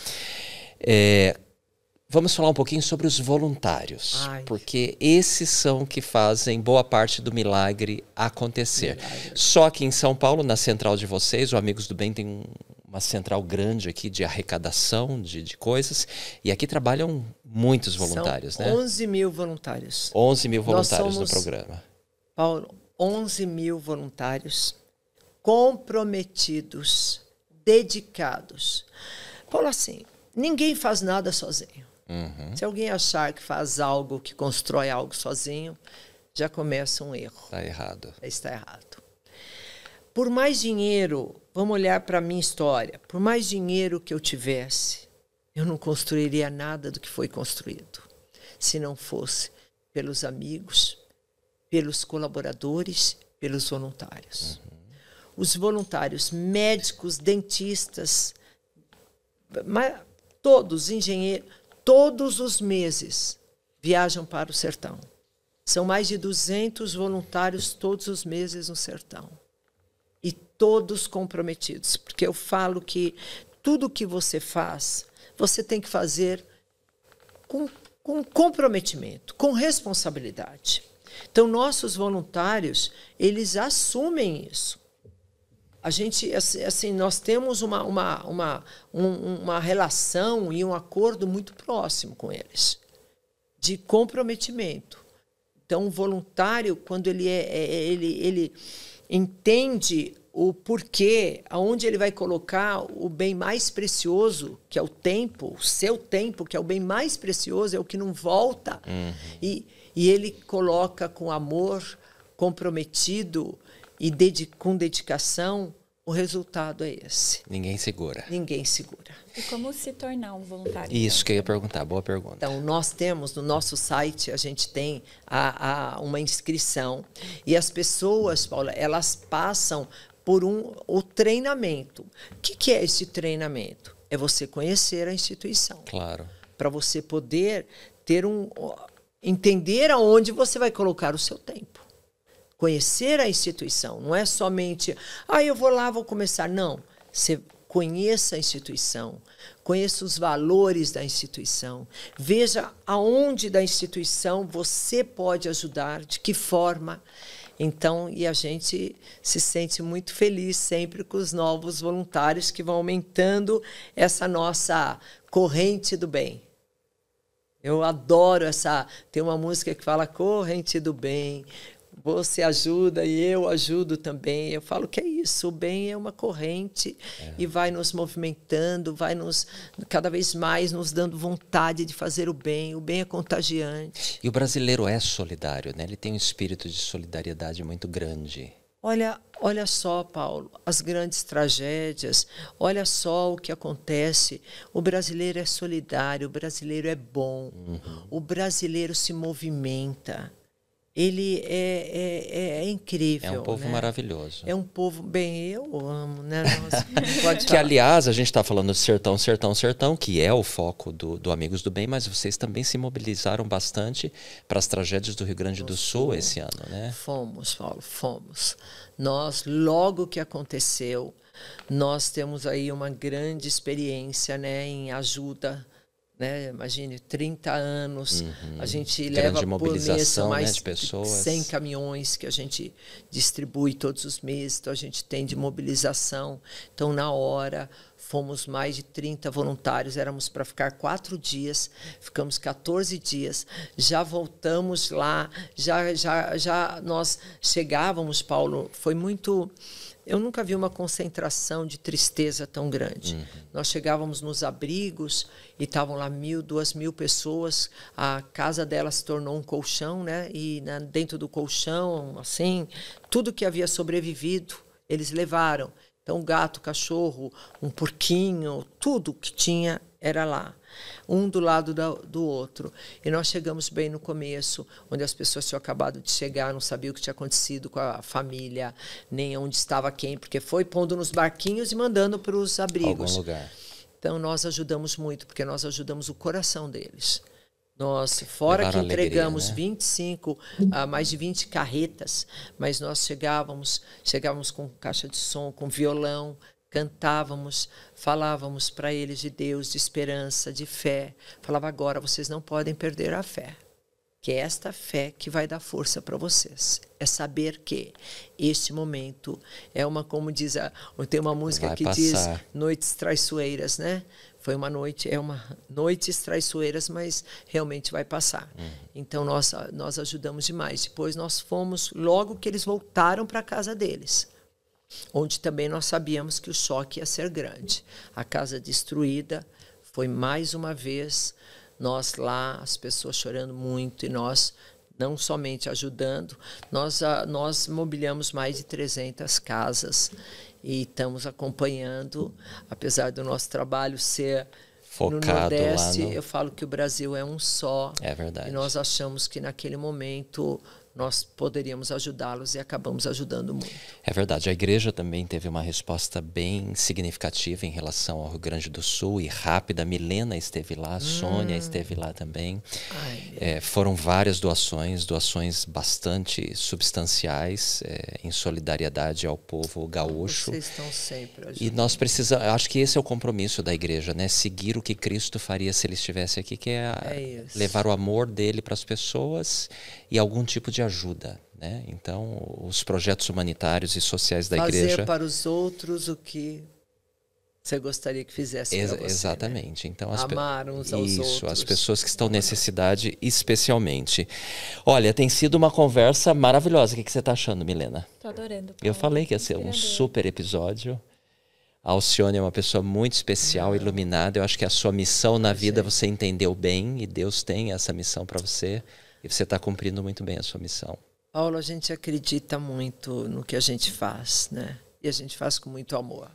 Vamos falar um pouquinho sobre os voluntários, porque esses são que fazem boa parte do milagre acontecer. Só que em São Paulo, na central de vocês, o Amigos do Bem tem uma central grande aqui de arrecadação de coisas, e aqui trabalham muitos voluntários, são 11 mil voluntários. 11 mil voluntários no programa. Paulo, 11 mil voluntários comprometidos, dedicados. Paulo, assim, ninguém faz nada sozinho. Se alguém achar que faz algo, que constrói algo sozinho, já começa um erro. Está errado. Está errado. Por mais dinheiro, vamos olhar para a minha história, por mais dinheiro que eu tivesse, eu não construiria nada do que foi construído, se não fosse pelos amigos, pelos colaboradores, pelos voluntários. Os voluntários, médicos, dentistas, todos, engenheiros, todos os meses viajam para o sertão. São mais de 200 voluntários todos os meses no sertão. E todos comprometidos. Porque eu falo que tudo que você faz, você tem que fazer com comprometimento, com responsabilidade. Então, nossos voluntários, eles assumem isso. a gente, assim, nós temos uma relação e um acordo muito próximo com eles, de comprometimento. Então, o voluntário, quando ele entende o porquê, aonde ele vai colocar o bem mais precioso, que é o tempo, o seu tempo, que é o bem mais precioso, é o que não volta, e ele coloca com amor, comprometido e com dedicação, o resultado é esse. Ninguém segura. Ninguém segura. E como se tornar um voluntário? Isso que eu ia perguntar, boa pergunta. Então, nós temos no nosso site, a gente tem uma inscrição, e as pessoas, Paula, elas passam por o treinamento. O que é esse treinamento? É você conhecer a instituição. Claro. Para você poder entender aonde você vai colocar o seu tempo. Conhecer a instituição, não é somente, eu vou lá, vou começar. Não, você conheça a instituição, conheça os valores da instituição, veja aonde da instituição você pode ajudar, de que forma. Então, e a gente se sente muito feliz sempre com os novos voluntários que vão aumentando essa nossa corrente do bem. Eu adoro tem uma música que fala corrente do bem, você ajuda e eu ajudo também. Eu falo que é isso, o bem é uma corrente e vai nos movimentando, vai cada vez mais nos dando vontade de fazer o bem é contagiante. E o brasileiro é solidário, né? Ele tem um espírito de solidariedade muito grande. Olha só, Paulo, as grandes tragédias, olha só o que acontece. O brasileiro é solidário, o brasileiro é bom, o brasileiro se movimenta. Ele é incrível. É um povo maravilhoso. É um povo, eu amo, né? Nossa, pode que, aliás, a gente está falando de Sertão, Sertão, Sertão, que é o foco do Amigos do Bem, mas vocês também se mobilizaram bastante para as tragédias do Rio Grande do Sul esse ano, né? Fomos, Paulo, fomos. Nós, logo que aconteceu, nós temos aí uma grande experiência, né, em ajuda. Né? Imagine, 30 anos, a gente leva por mês mais de pessoas. 100 caminhões que a gente distribui todos os meses, então a gente tem de mobilização. Então, na hora, fomos mais de 30 voluntários, éramos para ficar 4 dias, ficamos 14 dias, já voltamos lá, já nós chegávamos, Paulo, foi muito... Eu nunca vi uma concentração de tristeza tão grande. Nós chegávamos nos abrigos e estavam lá 1.000, 2.000 pessoas. A casa dela se tornou um colchão, né? E dentro do colchão, assim, tudo que havia sobrevivido, eles levaram. Então, gato, cachorro, um porquinho, tudo que tinha era lá. Um do lado do outro. E nós chegamos bem no começo, onde as pessoas tinham acabado de chegar, não sabiam o que tinha acontecido com a família, nem onde estava quem, porque foi pondo nos barquinhos e mandando para os abrigos. Algum lugar. Então, nós ajudamos muito, porque nós ajudamos o coração deles. Nós, fora que entregamos mais de 20 carretas, mas nós chegávamos com caixa de som, com violão, cantávamos, falávamos para eles de Deus, de esperança, de fé. Falava, agora vocês não podem perder a fé, que é esta fé que vai dar força para vocês. É saber que este momento é como diz, tem uma música que diz noites traiçoeiras, né? Foi uma noite, noites traiçoeiras, mas realmente vai passar. Então, nós ajudamos demais. Depois nós fomos, logo que eles voltaram para a casa deles, onde também nós sabíamos que o choque ia ser grande. A casa destruída, foi mais uma vez, nós lá, as pessoas chorando muito, e nós não somente ajudando, nós mobiliamos mais de 300 casas e estamos acompanhando, apesar do nosso trabalho ser focado no Nordeste, eu falo que o Brasil é um só. É verdade. E nós achamos que naquele momento nós poderíamos ajudá-los e acabamos ajudando muito. É verdade. A igreja também teve uma resposta bem significativa em relação ao Rio Grande do Sul e rápida. A Milena esteve lá, a Sônia esteve lá também. Foram várias doações bastante substanciais em solidariedade ao povo gaúcho. Vocês estão sempre ajudando. E nós precisamos, acho que esse é o compromisso da igreja, né? Seguir o que Cristo faria se ele estivesse aqui, que é levar o amor dele para as pessoas e algum tipo de ajuda, né? Então, os projetos humanitários e sociais da Fazer igreja... para os outros o que você gostaria que fizesse para você. Exatamente. Né? Então, amar uns aos outros. Isso, as pessoas que estão em necessidade, especialmente. Olha, tem sido uma conversa maravilhosa. O que você está achando, Milena? Tô adorando. Eu falei que ia ser um super episódio. A Alcione é uma pessoa muito especial, iluminada. Eu acho que a sua missão na vida você entendeu bem e Deus tem essa missão para você e você está cumprindo muito bem a sua missão. Paulo, a gente acredita muito no que a gente faz, né? E a gente faz com muito amor.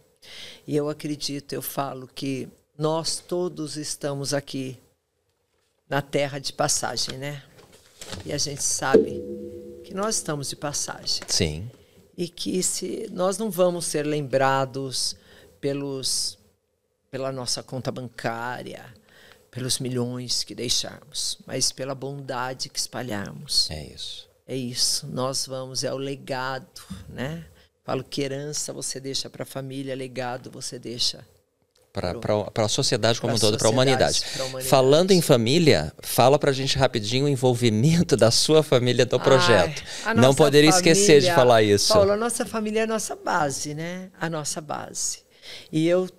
E eu acredito, eu falo que nós todos estamos aqui na terra de passagem, né? E a gente sabe que nós estamos de passagem. Sim. E que nós não vamos ser lembrados pela nossa conta bancária, pelos milhões que deixarmos, mas pela bondade que espalharmos. É isso. É isso. Nós vamos, é o legado, né? Falo que herança você deixa para a família, legado você deixa para a sociedade como um todo, para a humanidade. humanidade. Falando em família, fala para a gente rapidinho o envolvimento da sua família no projeto. Não poderia esquecer de falar isso. Paulo, a nossa família é a nossa base, né? A nossa base. E eu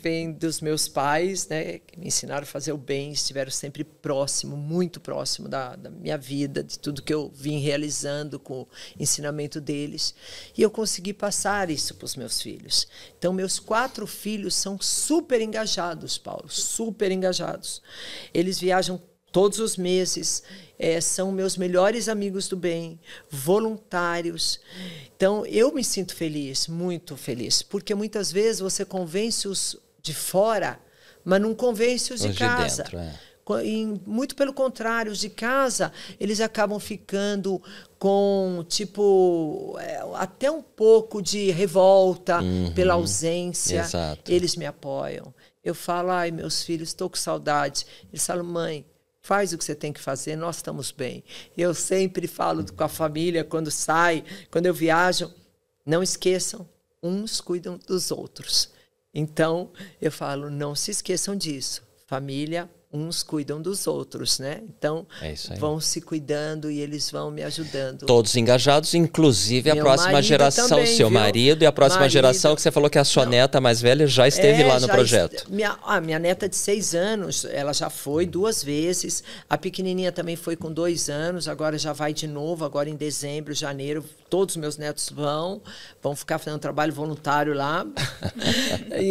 vem dos meus pais, né, que me ensinaram a fazer o bem, estiveram sempre próximo, muito próximo da minha vida, de tudo que eu vim realizando com o ensinamento deles. E eu consegui passar isso para os meus filhos. Então, meus 4 filhos são super engajados, Paulo, super engajados. Eles viajam todos os meses, são meus melhores amigos do bem, voluntários. Então, eu me sinto feliz, muito feliz, porque muitas vezes você convence os de fora, mas não convence os de casa. Dentro, muito pelo contrário, os de casa, eles acabam ficando com, tipo, até um pouco de revolta pela ausência. Exato. Eles me apoiam. Eu falo, ai, meus filhos, estou com saudade. Eles falam, mãe, faz o que você tem que fazer, nós estamos bem. Eu sempre falo com a família, quando quando eu viajo, não esqueçam, uns cuidam dos outros. Então, eu falo, não se esqueçam disso. Família, uns cuidam dos outros, né? Então, vão se cuidando e eles vão me ajudando. Todos engajados, inclusive a próxima geração, também, seu marido e a próxima geração, que você falou que a sua neta mais velha já esteve lá no projeto. Minha neta de 6 anos, ela já foi 2 vezes. A pequenininha também foi com 2 anos, agora já vai de novo, agora em dezembro, janeiro, todos os meus netos vão ficar fazendo trabalho voluntário lá.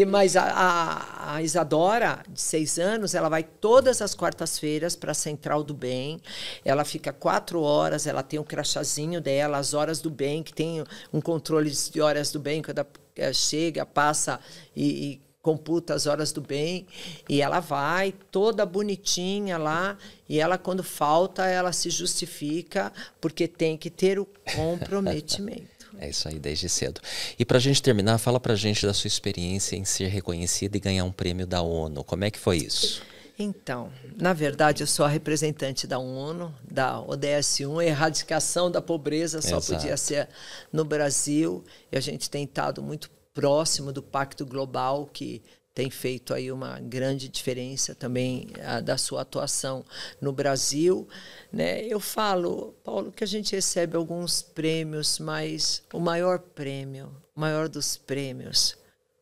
Mas a Isadora, de 6 anos, ela vai todas as quartas-feiras para a Central do Bem. Ela fica 4 horas, ela tem um crachazinho dela, as horas do bem, que tem um controle de horas do bem, quando ela chega, passa e computa as horas do bem, e ela vai toda bonitinha lá, e ela, quando falta, ela se justifica, porque tem que ter o comprometimento. É isso aí, desde cedo. E para a gente terminar, fala para a gente da sua experiência em ser reconhecida e ganhar um prêmio da ONU. Como é que foi isso? Então, na verdade, eu sou a representante da ONU, da ODS 1, a erradicação da pobreza só podia ser no Brasil, e a gente tem estado muito próximo do Pacto Global, que tem feito aí uma grande diferença também da sua atuação no Brasil, né? Eu falo, Paulo, que a gente recebe alguns prêmios, mas o maior prêmio, o maior dos prêmios,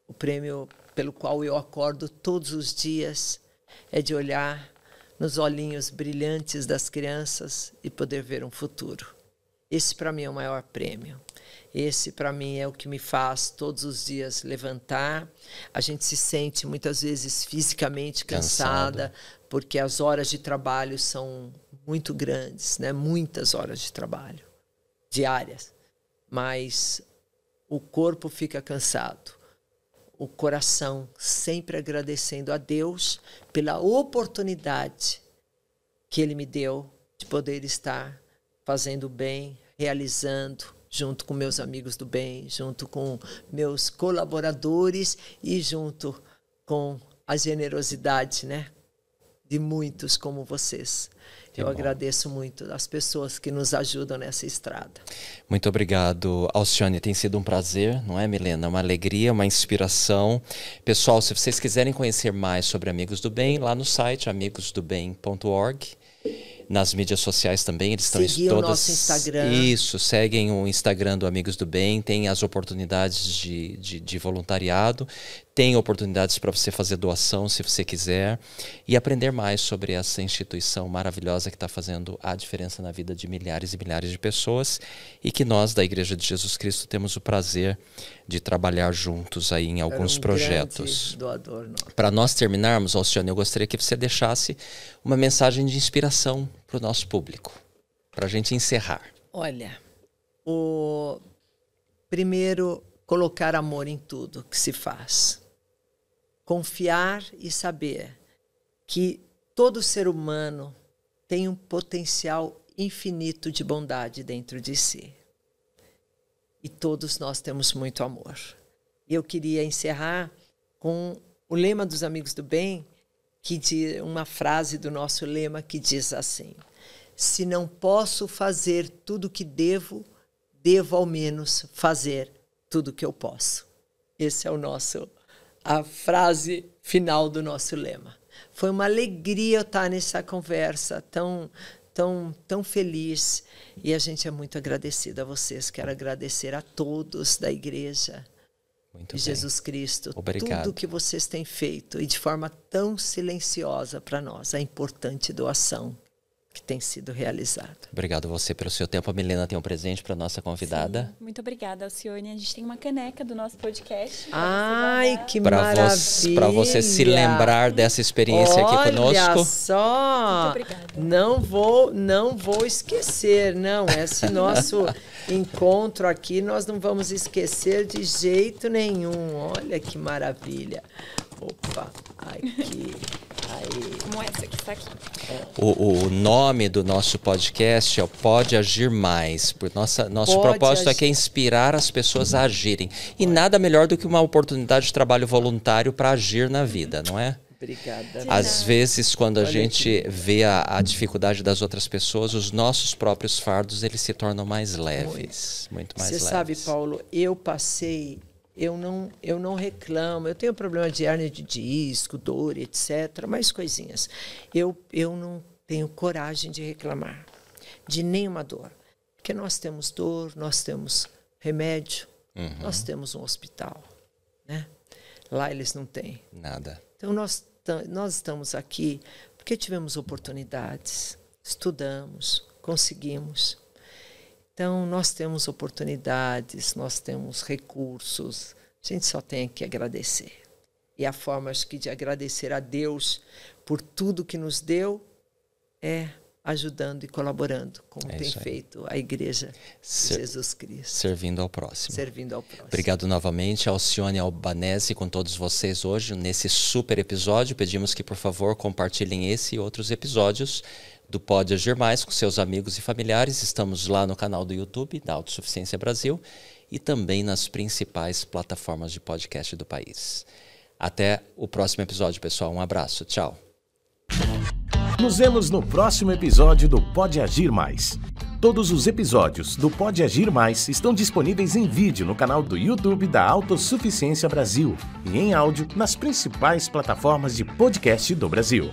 o prêmio pelo qual eu acordo todos os dias, é de olhar nos olhinhos brilhantes das crianças e poder ver um futuro. Esse, para mim, é o maior prêmio. Esse, para mim, é o que me faz todos os dias levantar. A gente se sente, muitas vezes, fisicamente cansada, porque as horas de trabalho são muito grandes, né? Muitas horas de trabalho, diárias. Mas o corpo fica cansado. O coração sempre agradecendo a Deus pela oportunidade que Ele me deu de poder estar fazendo bem, realizando, junto com meus amigos do bem, junto com meus colaboradores e junto com a generosidade, né, de muitos como vocês. Eu agradeço muito as pessoas que nos ajudam nessa estrada. Muito obrigado, Alcione. Tem sido um prazer, não é, Milena? Uma alegria, uma inspiração. Pessoal, se vocês quiserem conhecer mais sobre Amigos do Bem, lá no site amigosdobem.org. Nas mídias sociais também, eles estão Seguir todas... o nosso Instagram. Isso, seguem o Instagram do Amigos do Bem, tem as oportunidades de voluntariado, tem oportunidades para você fazer doação, se você quiser, e aprender mais sobre essa instituição maravilhosa que está fazendo a diferença na vida de milhares e milhares de pessoas, e que nós, da Igreja de Jesus Cristo, temos o prazer de trabalhar juntos aí em alguns projetos. Doador, para nós terminarmos, Alcione, eu gostaria que você deixasse uma mensagem de inspiração para o nosso público, para a gente encerrar. Olha, primeiro, colocar amor em tudo que se faz. Confiar e saber que todo ser humano tem um potencial infinito de bondade dentro de si. E todos nós temos muito amor. E eu queria encerrar com o lema dos Amigos do Bem, uma frase do nosso lema que diz assim: se não posso fazer tudo o que devo ao menos fazer tudo o que eu posso. Esse é a frase final do nosso lema. Foi uma alegria eu estar nessa conversa tão feliz, e a gente é muito agradecido a vocês. Quero agradecer a todos da Igreja de Jesus Cristo. Obrigado. Tudo que vocês têm feito, e de forma tão silenciosa para nós, a importante doação que tem sido realizada. Obrigado a você pelo seu tempo. A Milena tem um presente para nossa convidada. Sim, muito obrigada, Alcione. A gente tem uma caneca do nosso podcast. Ai, que maravilha! Para você se lembrar dessa experiência aqui conosco. Olha só! Muito obrigada. Não vou esquecer, não. Esse nosso encontro aqui, nós não vamos esquecer de jeito nenhum. Olha que maravilha! Opa, aqui. Aí. Como essa que está aqui. O nome do nosso podcast é o Pode Agir Mais. Nosso propósito aqui é inspirar as pessoas a agirem. E nada melhor do que uma oportunidade de trabalho voluntário para agir na vida, não é? Obrigada. Às vezes, quando a gente vê a dificuldade das outras pessoas, os nossos próprios fardos, eles se tornam mais leves. Muito mais leves. Você sabe, Paulo, eu não reclamo. Eu tenho problema de hérnia de disco, dor, etc. Mais coisinhas. Eu não tenho coragem de reclamar de nenhuma dor. Porque nós temos dor, nós temos remédio, nós temos um hospital, né? Lá eles não têm. Nada. Então nós estamos aqui porque tivemos oportunidades, estudamos, conseguimos. Então, nós temos oportunidades, nós temos recursos, a gente só tem que agradecer. E a forma, acho que, de agradecer a Deus por tudo que nos deu é ajudando e colaborando, como tem feito a Igreja de Jesus Cristo. Servindo ao próximo. Servindo ao próximo. Obrigado novamente, Alcione Albanese, com todos vocês hoje, nesse super episódio. Pedimos que, por favor, compartilhem esse e outros episódios do Pode Agir Mais com seus amigos e familiares. Estamos lá no canal do YouTube da Autossuficiência Brasil e também nas principais plataformas de podcast do país. Até o próximo episódio, pessoal. Um abraço. Tchau. Nos vemos no próximo episódio do Pode Agir Mais. Todos os episódios do Pode Agir Mais estão disponíveis em vídeo no canal do YouTube da Autossuficiência Brasil e em áudio nas principais plataformas de podcast do Brasil.